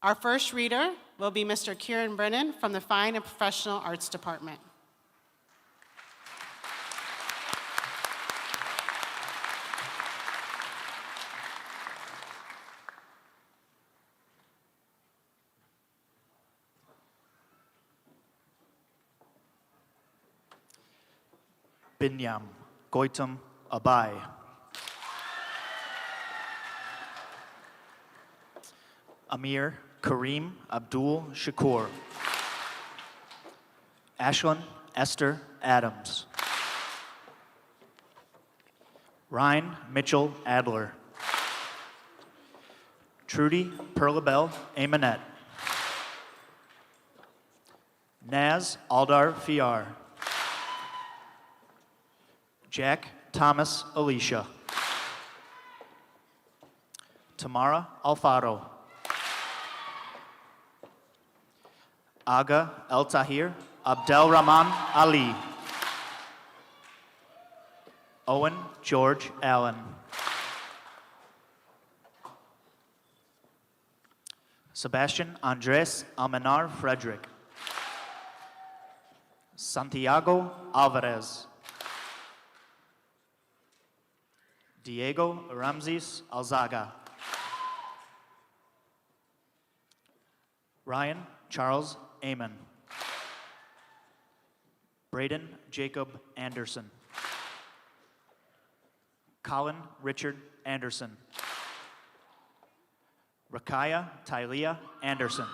Our first reader will be Mr. Kieran Brennan from the Fine and Professional Arts Department. Binyam Goitam Abai. Amir Kareem Abdul Shakur. Ashlyn Esther Adams. Ryan Mitchell Adler. Trudy Perlabelle Amonette. Naz Aldar Fiar. Jack Thomas Alicia. Tamara Alfaro. Aga El Tahir Abdel Rahman Ali. Owen George Allen. Sebastian Andres Almenar Frederick. Santiago Alvarez. Diego Ramses Alzaga. Ryan Charles Amon. Braden Jacob Anderson. Colin Richard Anderson. Rakaya Tylia Anderson.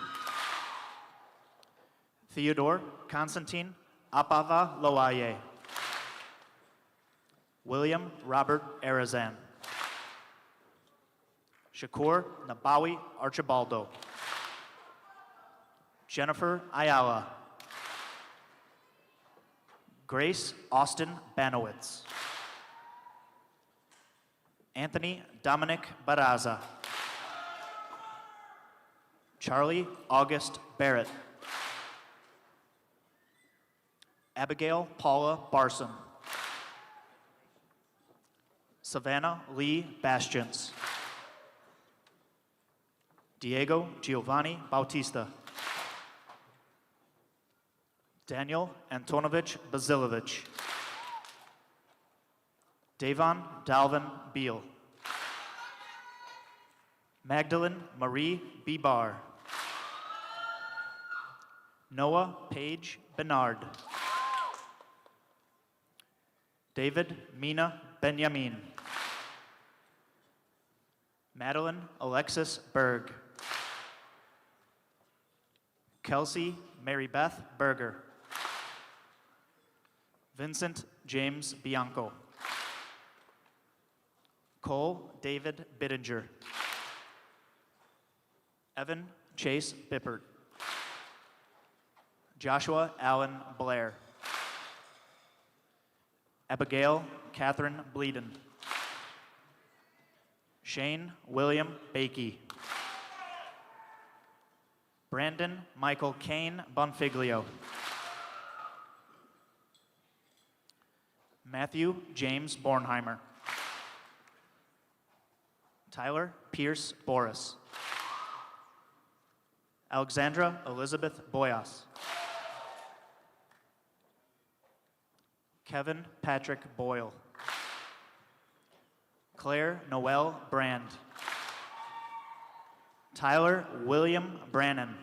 Theodore Constantine Apava Loaye. William Robert Arazan. Shakur Nabawi Archibaldo. Jennifer Ayala. Grace Austin Banowitz. Anthony Dominic Baraza. Charlie August Barrett. Abigail Paula Barson. Savannah Lee Bastions. Diego Giovanni Bautista. Daniel Antonovich Basilovich. Davon Dalvin Beal. Magdalene Marie Bibar. Noah Page Bernard. David Mina Benjamin. Madeline Alexis Berg. Kelsey Mary Beth Berger. Vincent James Bianco. Cole David Bittinger. Evan Chase Bippert. Joshua Allen Blair. Abigail Catherine Bleeden. Shane William Bakey. Brandon Michael Kane Bonfiglio. Matthew James Bornheimer. Tyler Pierce Boris. Alexandra Elizabeth Boyas. Kevin Patrick Boyle. Claire Noel Brand. Tyler William Brannon.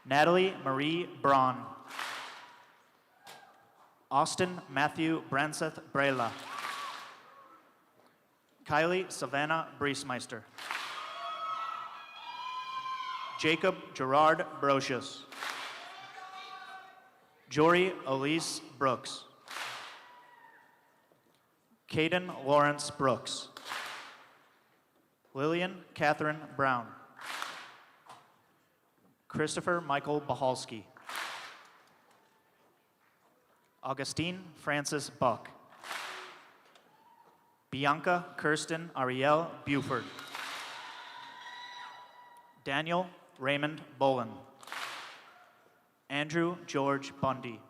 Natalie Marie Braun. Austin Matthew Branseth Brela. Kylie Savannah Briesmeister. Jacob Gerard Brocious. Jory Elise Brooks. Caden Lawrence Brooks. Lillian Catherine Brown. Christopher Michael Bahalski. Augustine Francis Buck. Bianca Kirsten Ariel Buford. Daniel Raymond Bolin. Andrew George Bundy.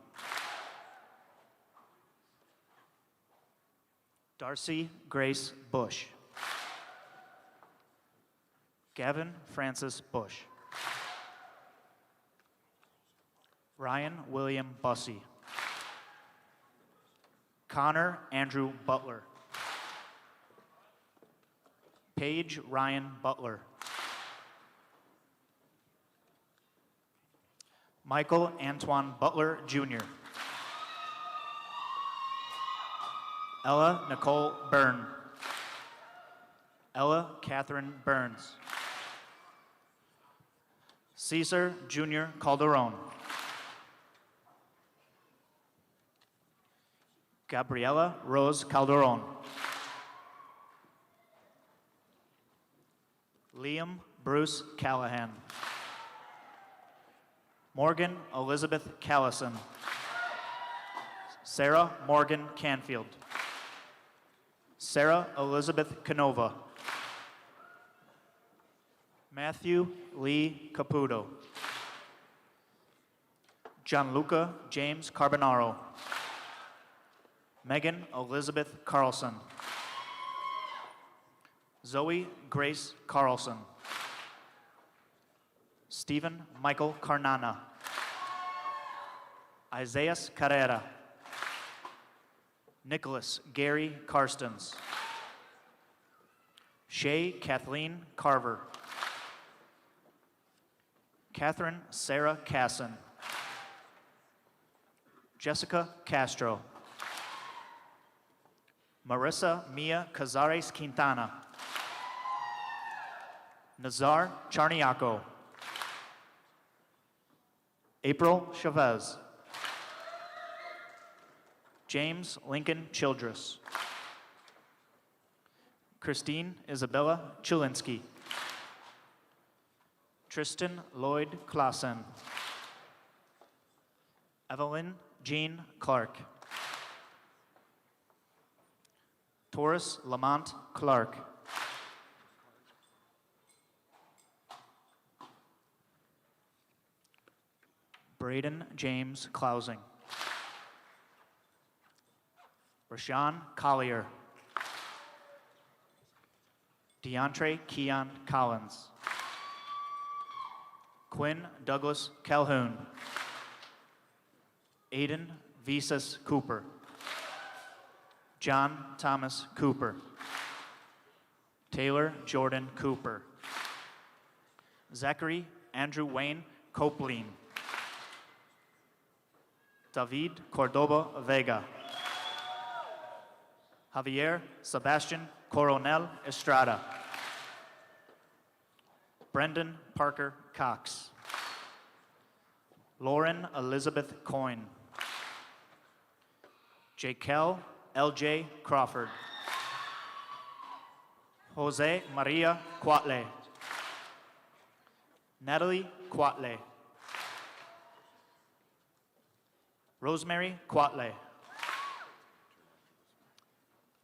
Darcy Grace Bush. Gavin Francis Bush. Ryan William Bussey. Connor Andrew Butler. Paige Ryan Butler. Michael Antoine Butler, Jr. Ella Nicole Byrne. Ella Catherine Burns. Cesar Jr. Calderon. Gabriela Rose Calderon. Liam Bruce Callahan. Morgan Elizabeth Callison. Sarah Morgan Canfield. Sarah Elizabeth Canova. Matthew Lee Caputo. Gianluca James Carbonaro. Megan Elizabeth Carlson. Zoe Grace Carlson. Stephen Michael Carnana. Isaiah Carrera. Nicholas Gary Karstens. Shay Kathleen Carver. Catherine Sarah Casson. Jessica Castro. Marissa Mia Cazares Quintana. Nazar Charniaco. April Chavez. James Lincoln Childress. Christine Isabella Chulinski. Tristan Lloyd Klassen. Evelyn Jean Clark. Taurus Lamont Clark. Braden James Clausing. Rashawn Collier. DeAndre Keon Collins. Quinn Douglas Calhoun. Aiden Visas Cooper. John Thomas Cooper. Taylor Jordan Cooper. Zachary Andrew Wayne Copeline. David Cordoba Vega. Javier Sebastian Coronel Estrada. Brendan Parker Cox. Lauren Elizabeth Coyne. Jaquel L.J. Crawford. Jose Maria Quatle. Natalie Quatle. Rosemary Quatle.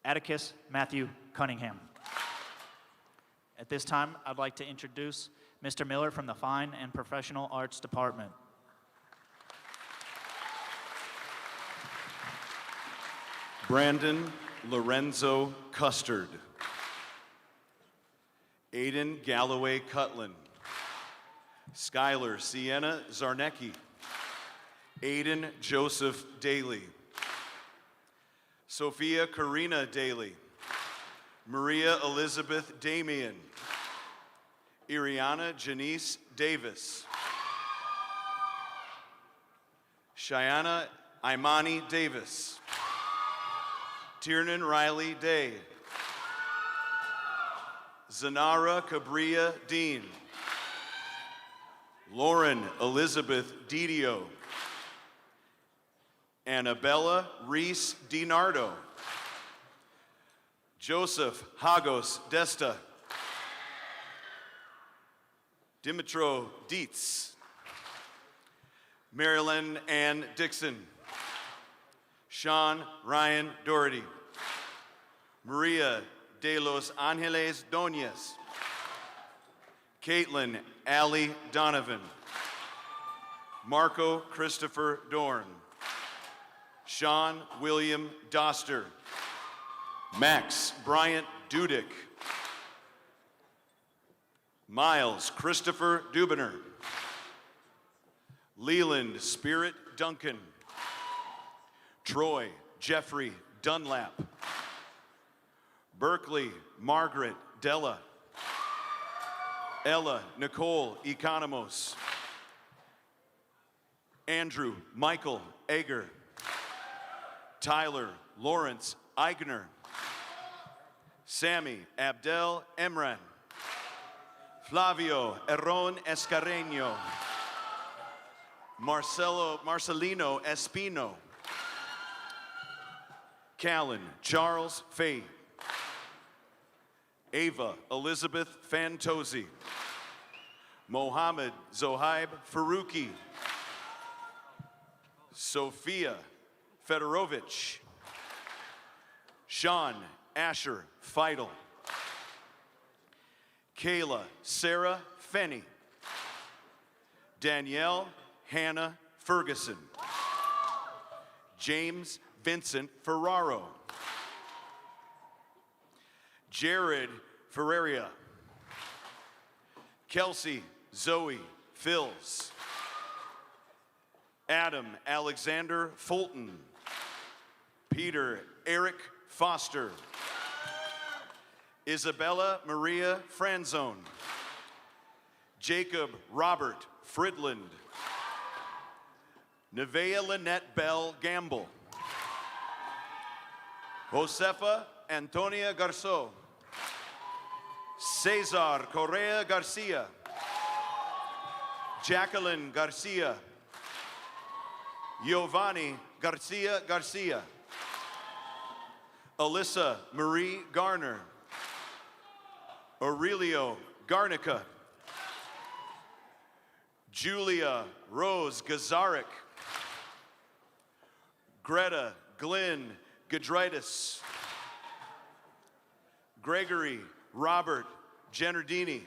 Atticus Matthew Cunningham. At this time, I'd like to introduce Mr. Miller from the Fine and Professional Arts Department. Brandon Lorenzo Custard. Aiden Galloway Cutlin. Skylar Sienna Zarnecki. Aiden Joseph Daly. Sophia Karina Daly. Maria Elizabeth Damian. Iriana Janice Davis. Cheyenne Imani Davis. Tiernan Riley Day. Zanara Cabria Dean. Lauren Elizabeth Didio. Annabella Reese DiNardo. Joseph Hagos Desta. Dimitro Dietz. Marilyn Ann Dixon. Sean Ryan Doherty. Maria de los Angeles Doñez. Caitlin Allie Donovan. Marco Christopher Dorn. Sean William Doster. Max Bryant Dudick. Miles Christopher Dubiner. Leland Spirit Duncan. Troy Jeffrey Dunlap. Berkeley Margaret Della. Ella Nicole Economos. Andrew Michael Eger. Tyler Lawrence Eigner. Sammy Abdel Emran. Flavio Erron Escareño. Marcelino Espino. Callan Charles Fay. Ava Elizabeth Fantozzi. Mohammed Zohaib Faruqi. Sophia Fedorovich. Sean Asher Feidel. Kayla Sarah Fenney. Danielle Hannah Ferguson. James Vincent Ferraro. Jared Ferreria. Kelsey Zoe Fills. Adam Alexander Fulton. Peter Eric Foster. Isabella Maria Franzone. Jacob Robert Fridland. Nevaeh Lynette Bell Gamble. Josefa Antonia Garceau. Cesar Correa Garcia. Jacqueline Garcia. Giovanni Garcia Garcia. Alyssa Marie Garner. Aurelio Garnica. Julia Rose Gazarek. Greta Glenn Gadritis. Gregory Robert Genardini.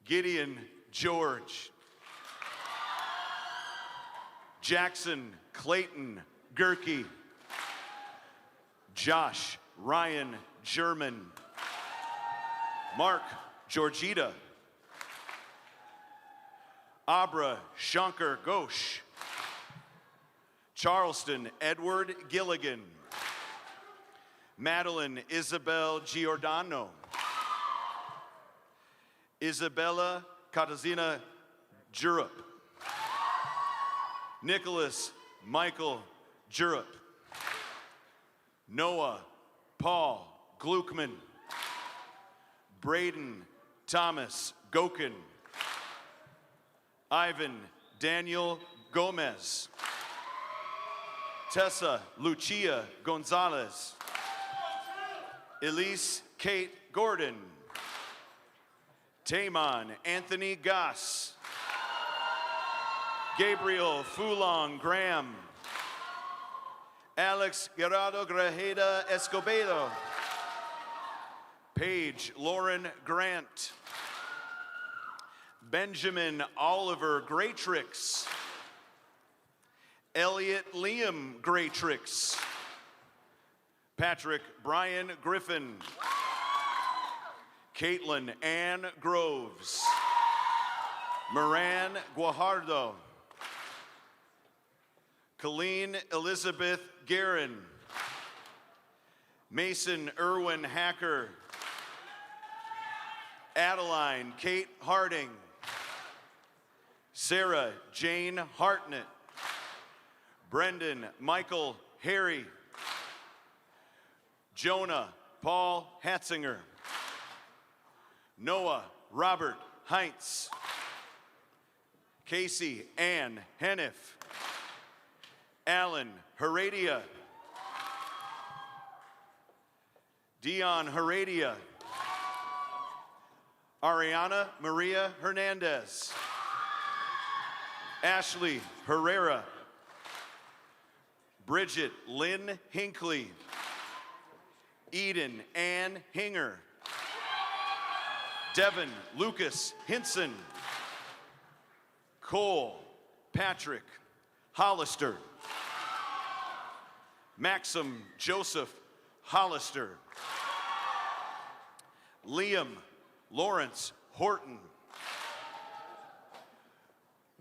Gideon George. Jackson Clayton Gerke. Josh Ryan German. Mark Georgita. Abra Shankar Ghosh. Charleston Edward Gilligan. Madeline Isabel Giordano. Isabella Katazina Jurup. Nicholas Michael Jurup. Noah Paul Gluckman. Braden Thomas Gokin. Ivan Daniel Gomez. Tessa Lucia Gonzalez. Elise Kate Gordon. Taman Anthony Goss. Gabriel Fulong Graham. Alex Gerardo Grajeda Escobedo. Paige Lauren Grant. Benjamin Oliver Graytrix. Elliot Liam Graytrix. Patrick Brian Griffin. Caitlin Ann Groves. Moran Guajardo. Colleen Elizabeth Guerin. Mason Irwin Hacker. Adeline Kate Harding. Sarah Jane Hartnett. Brendan Michael Harry. Jonah Paul Hatzinger. Noah Robert Heintz. Casey Ann Heniff. Alan Heredia. Dion Heredia. Ariana Maria Hernandez. Ashley Herrera. Bridget Lynn Hinckley. Eden Ann Hinger. Devin Lucas Hinson. Cole Patrick Hollister. Maxim Joseph Hollister. Liam Lawrence Horton.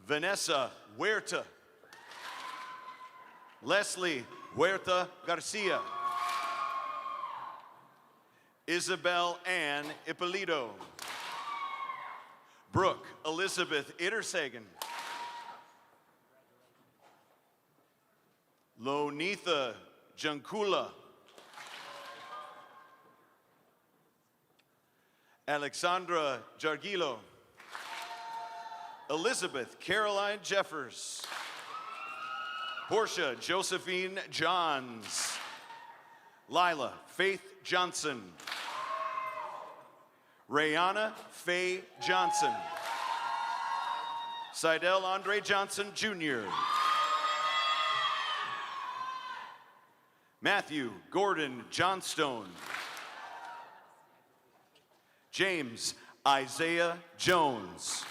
Vanessa Huerta. Leslie Huerta Garcia. Isabel Ann Ippolito. Brooke Elizabeth Ittersagen. Lonitha Jankula. Alexandra Jargilo. Elizabeth Caroline Jeffers. Portia Josephine Johns. Lila Faith Johnson. Rayana Faye Johnson. Seidel Andre Johnson Jr. Matthew Gordon Johnstone. James Isaiah Jones.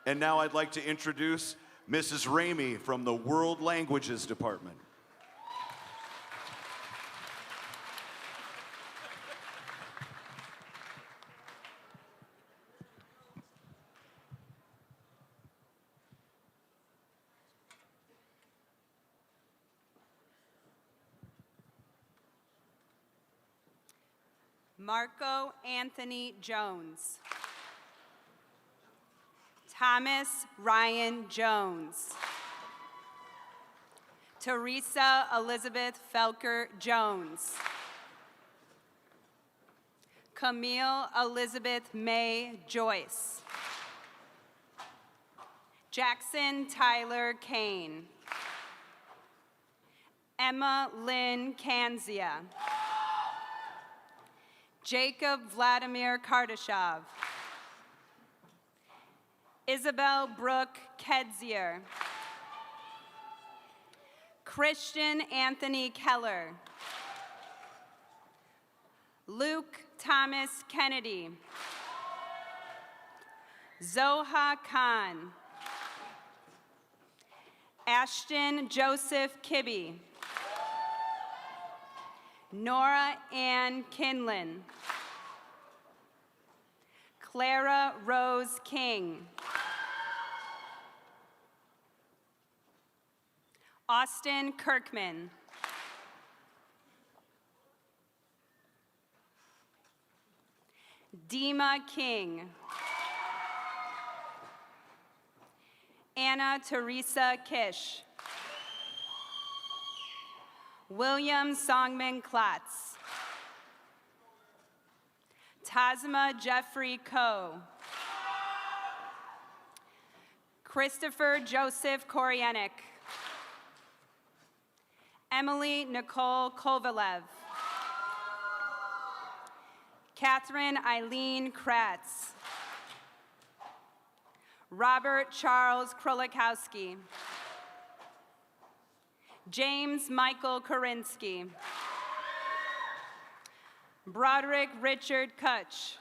And now I'd like to introduce Mrs. Ramey from the World Languages Department. Marco Anthony Jones. Thomas Ryan Jones. Teresa Elizabeth Felker Jones. Camille Elizabeth May Joyce. Jackson Tyler Kane. Emma Lynn Kanzia. Jacob Vladimir Kardashev. Isabel Brooke Kedzier. Christian Anthony Keller. Luke Thomas Kennedy. Zoha Khan. Ashton Joseph Kibbe. Nora Ann Kinlan. Clara Rose King. Austin Kirkman. Dima King. Anna Teresa Kish. William Songman Klatz. Tazma Jeffrey Coe. Christopher Joseph Koryanek. Emily Nicole Kovalev. Catherine Eileen Kratz. Robert Charles Krolikowski. James Michael Korinsky. Broderick Richard Kutch.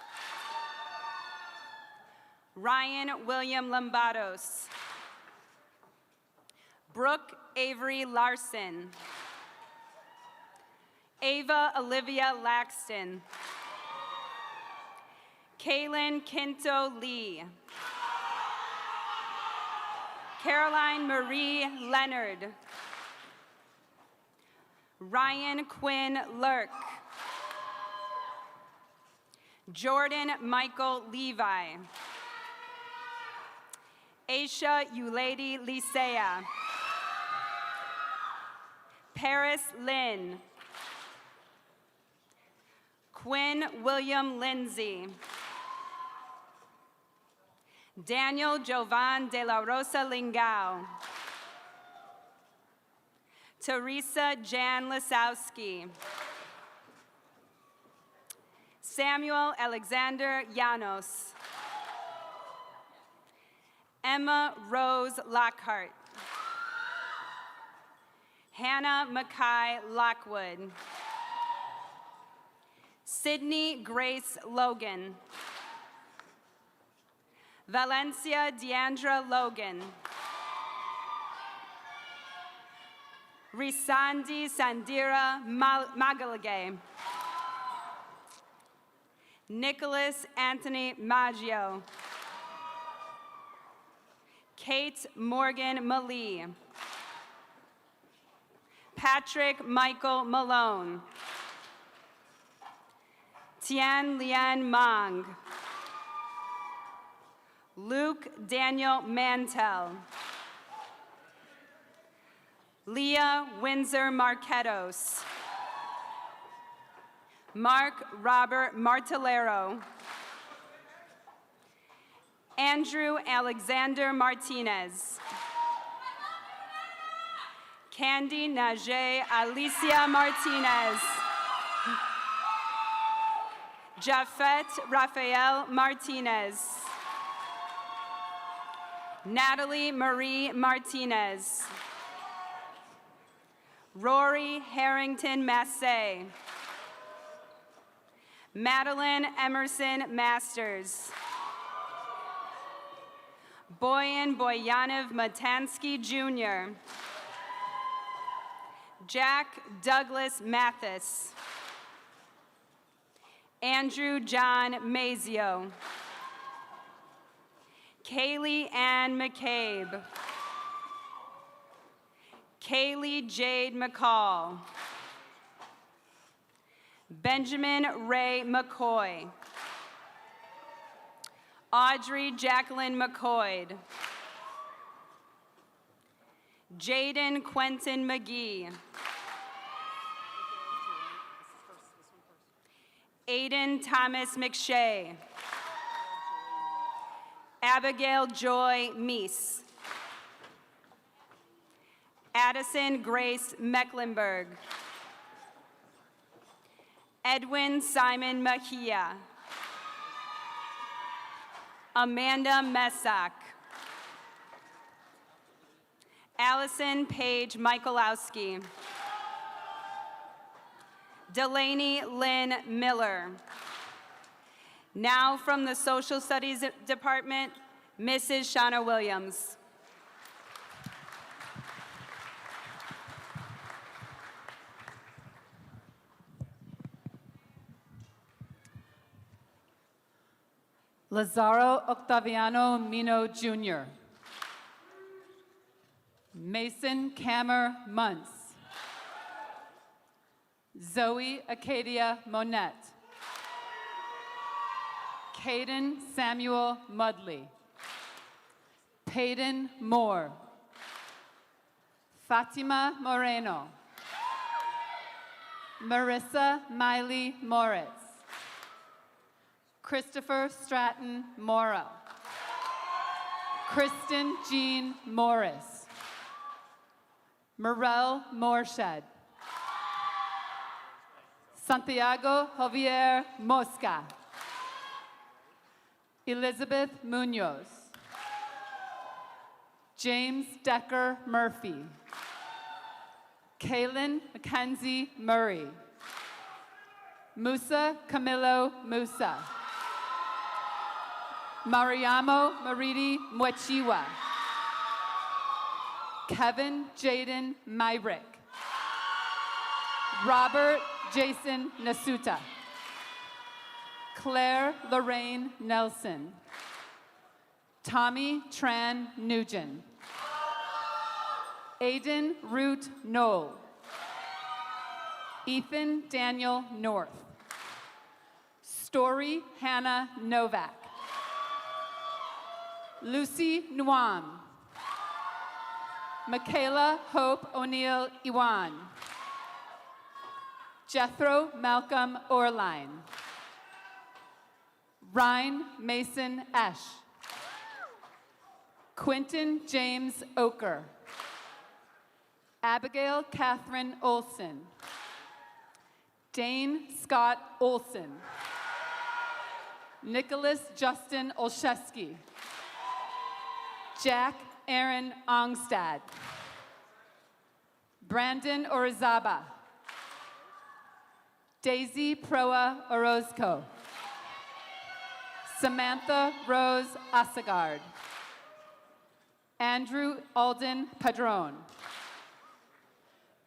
Ryan William Lombados. Brooke Avery Larson. Ava Olivia Laxton. Kaylin Kinto Lee. Caroline Marie Leonard. Ryan Quinn Lurk. Jordan Michael Levi. Aisha Ulady Lisea. Paris Lynn. Quinn William Lindsay. Daniel Jovan de la Rosa Lingao. Teresa Jan Lisowski. Samuel Alexander Llanos. Emma Rose Lockhart. Hannah Mackay Lockwood. Sydney Grace Logan. Valencia Deandra Logan. Risandi Sandira Magalagay. Nicholas Anthony Maggio. Kate Morgan Malee. Patrick Michael Malone. Tian Lian Mang. Luke Daniel Mantel. Leah Windsor Marquetos. Mark Robert Martellero. Andrew Alexander Martinez. Candy Najee Alicia Martinez. Jafet Rafael Martinez. Natalie Marie Martinez. Rory Harrington Massey. Madeline Emerson Masters. Boyan Boyanov Matansky Jr. Jack Douglas Mathis. Andrew John Mazio. Kaylee Ann McCabe. Kaylee Jade McCall. Benjamin Ray McCoy. Audrey Jacqueline McCoy. Jaden Quentin McGee. Aiden Thomas McShay. Abigail Joy Meese. Addison Grace Mecklenburg. Edwin Simon Mejia. Amanda Messack. Allison Paige Michalowski. Delaney Lynn Miller. Now from the Social Studies Department, Mrs. Shauna Williams. Lazaro Octaviano Mino Jr. Mason Camer Muntz. Zoe Acadia Monette. Caden Samuel Mudley. Peyton Moore. Fatima Moreno. Marissa Miley Moritz. Christopher Stratton Morrow. Kristen Jean Morris. Morel Morshed. Santiago Javier Mosca. Elizabeth Munoz. James Decker Murphy. Kaylin Mackenzie Murray. Musa Camilo Musa. Mariamo Maridi Mwechiwa. Kevin Jaden Myrick. Robert Jason Nasuta. Claire Lorraine Nelson. Tommy Tran Nugent. Aiden Root Knoll. Ethan Daniel North. Story Hannah Novak. Lucy Nuam. Michaela Hope O'Neill Iwan. Jethro Malcolm Orline. Ryan Mason Esch. Quentin James Oker. Abigail Catherine Olson. Dane Scott Olson. Nicholas Justin Olszewski. Jack Aaron Ongstad. Brandon Orizaba. Daisy Proa Orozco. Samantha Rose Asagard. Andrew Alden Padron.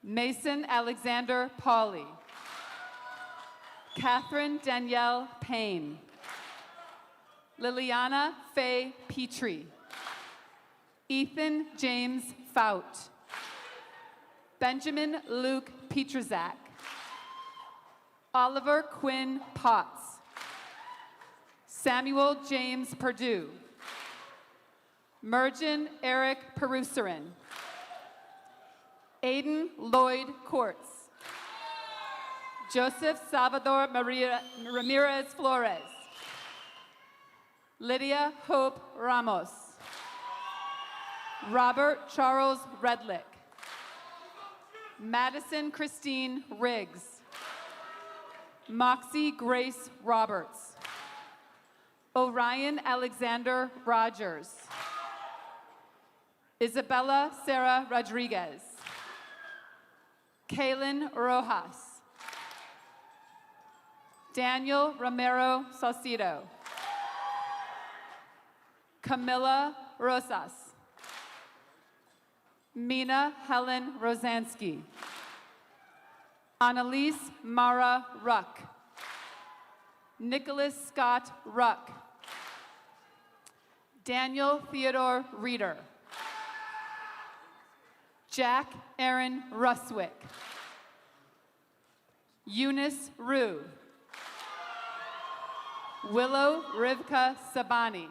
Mason Alexander Pauley. Catherine Danielle Payne. Liliana Faye Petrie. Ethan James Fout. Benjamin Luke Petrzak. Oliver Quinn Potts. Samuel James Perdue. Mergen Eric Perusarin. Aiden Lloyd Courts. Joseph Salvador Ramirez Flores. Lydia Hope Ramos. Robert Charles Redlick. Madison Christine Riggs. Moxie Grace Roberts. Orion Alexander Rogers. Isabella Sarah Rodriguez. Kaylin Rojas. Daniel Romero Saucedo. Camilla Rosas. Mina Helen Rosansky. Annalise Mara Ruck. Nicholas Scott Ruck. Daniel Theodore Reeder. Jack Aaron Ruswick. Eunice Rue. Willow Rivka Sabani.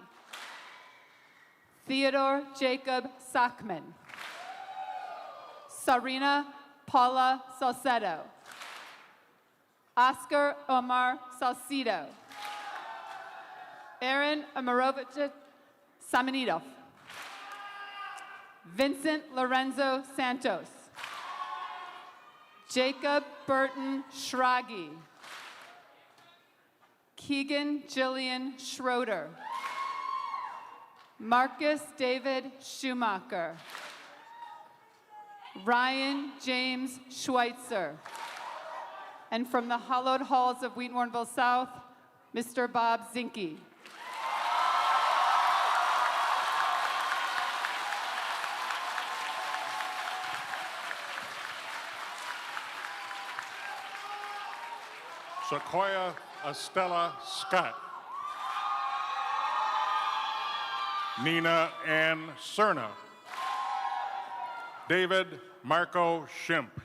Theodore Jacob Sockman. Sarina Paula Salcedo. Oscar Omar Salcido. Aaron Amarovich Samanidov. Vincent Lorenzo Santos. Jacob Burton Schragi. Keegan Jillian Schroeder. Marcus David Schumacher. Ryan James Schweitzer. And from the hallowed halls of Wheaton Warrenville South, Mr. Bob Zinke. Sequoia Estella Scott. Nina Ann Cerna. David Marco Shimp.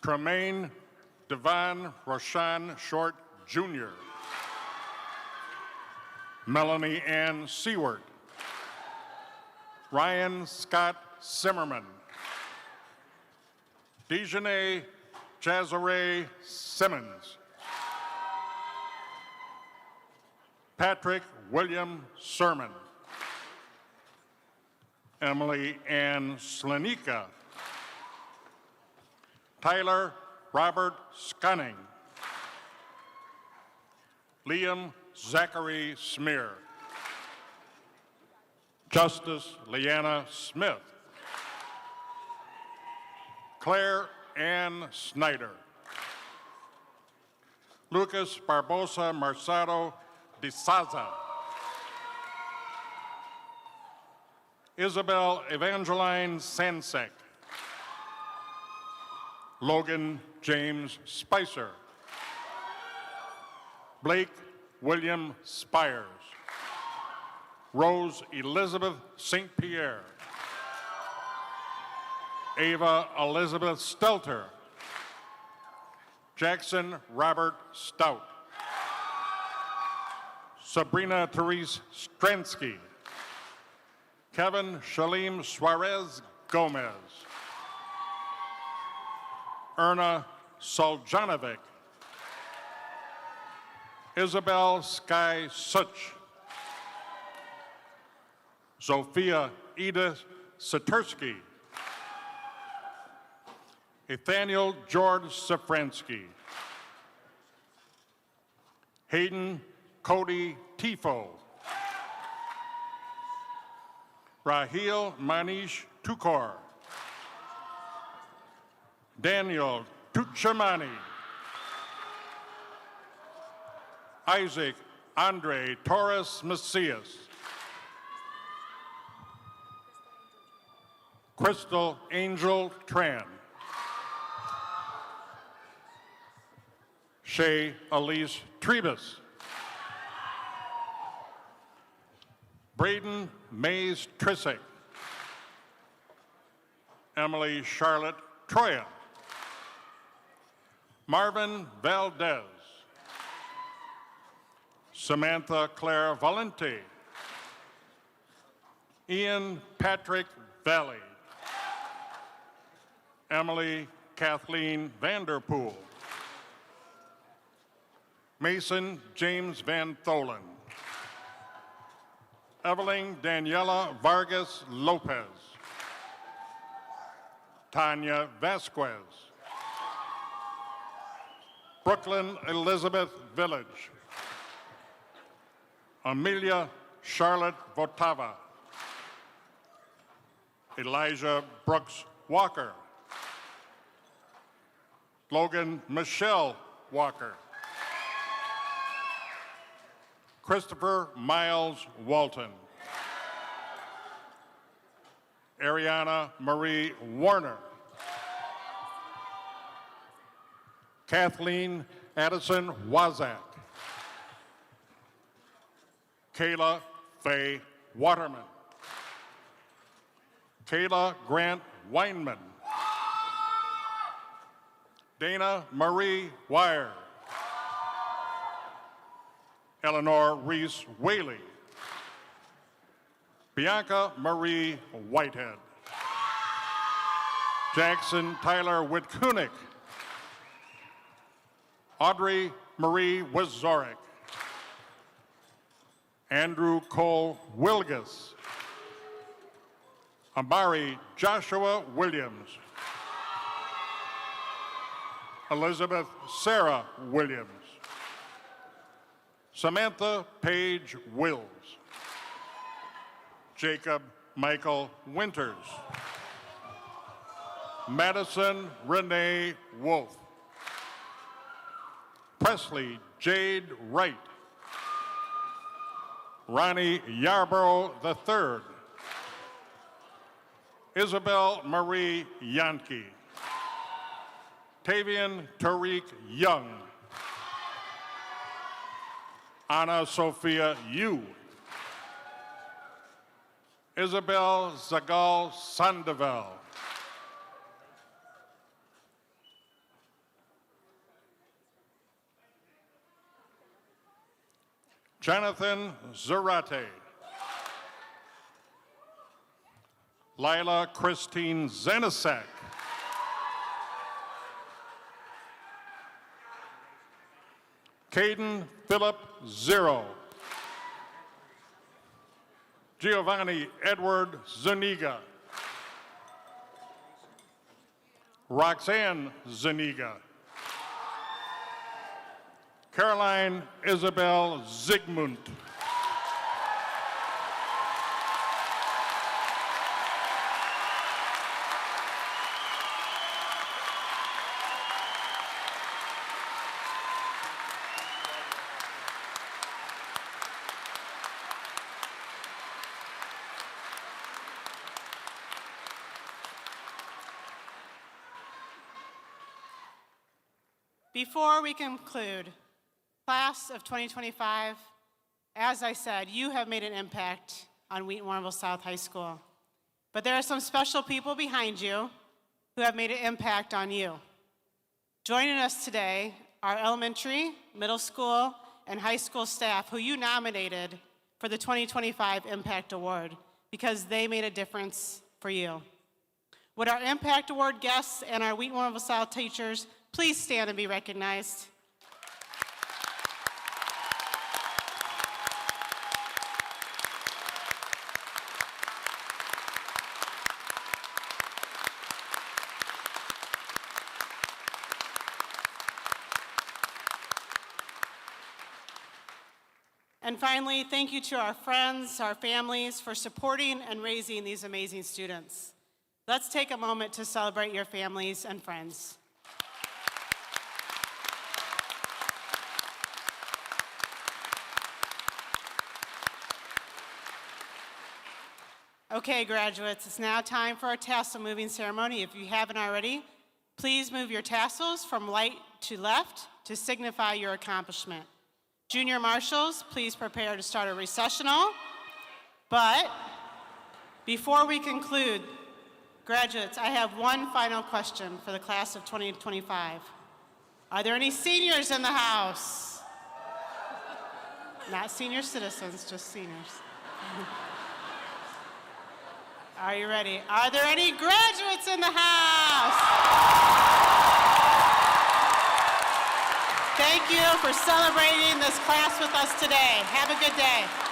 Tremaine Devon Roshan Short, Jr. Melanie Ann Seward. Ryan Scott Zimmerman. Dejanay Jazare Simmons. Patrick William Sermon. Emily Ann Slanika. Tyler Robert Scunning. Liam Zachary Smear. Justice Leanna Smith. Claire Ann Snyder. Lucas Barbosa Marsado de Saza. Isabel Evangeline Sansek. Logan James Spicer. Blake William Spires. Rose Elizabeth St. Pierre. Ava Elizabeth Stelter. Jackson Robert Stout. Sabrina Therese Stransky. Kevin Shalim Suarez Gomez. Erna Soljanovic. Isabel Sky Such. Sophia Edith Satursky. Nathaniel George Safransky. Hayden Cody Tifo. Rahil Manish Tukor. Daniel Tuchamani. Isaac Andre Torres Macias. Crystal Angel Tran. Shay Elise Trebus. Braden Mays Trissick. Emily Charlotte Troya. Marvin Valdez. Samantha Claire Valente. Ian Patrick Valley. Emily Kathleen Vanderpool. Mason James Van Tholen. Evelyn Daniela Vargas Lopez. Tanya Vasquez. Brooklyn Elizabeth Village. Amelia Charlotte Votava. Elijah Brooks Walker. Logan Michelle Walker. Christopher Miles Walton. Ariana Marie Warner. Kathleen Addison Wazak. Kayla Faye Waterman. Kayla Grant Weinman. Dana Marie Wire. Eleanor Reese Whaley. Bianca Marie Whitehead. Jackson Tyler Witkunick. Audrey Marie Wazorek. Andrew Cole Wilgus. Amari Joshua Williams. Elizabeth Sarah Williams. Samantha Page Wills. Jacob Michael Winters. Madison Renee Wolf. Presley Jade Wright. Ronnie Yarborough III. Isabel Marie Yankee. Tavian Tariq Young. Anna Sophia Yu. Isabel Zagal Sandoval. Jonathan Zarate. Lila Christine Zenisek. Caden Philip Zero. Giovanni Edward Zuniga. Roxanne Zuniga. Caroline Isabel Zygmunt. Before we conclude, class of 2025, as I said, you have made an impact on Wheaton Warrenville South High School. But there are some special people behind you who have made an impact on you. Joining us today are elementary, middle school, and high school staff who you nominated for the 2025 Impact Award because they made a difference for you. Would our Impact Award guests and our Wheaton Warrenville South teachers please stand and be recognized? And finally, thank you to our friends, our families for supporting and raising these amazing students. Let's take a moment to celebrate your families and friends. Okay, graduates, it's now time for our tassel moving ceremony. If you haven't already, please move your tassels from right to left to signify your accomplishment. Junior marshals, please prepare to start a recessional. But before we conclude, graduates, I have one final question for the class of 2025. Are there any seniors in the house? Not senior citizens, just seniors. Are you ready? Are there any graduates in the house? Thank you for celebrating this class with us today. Have a good day.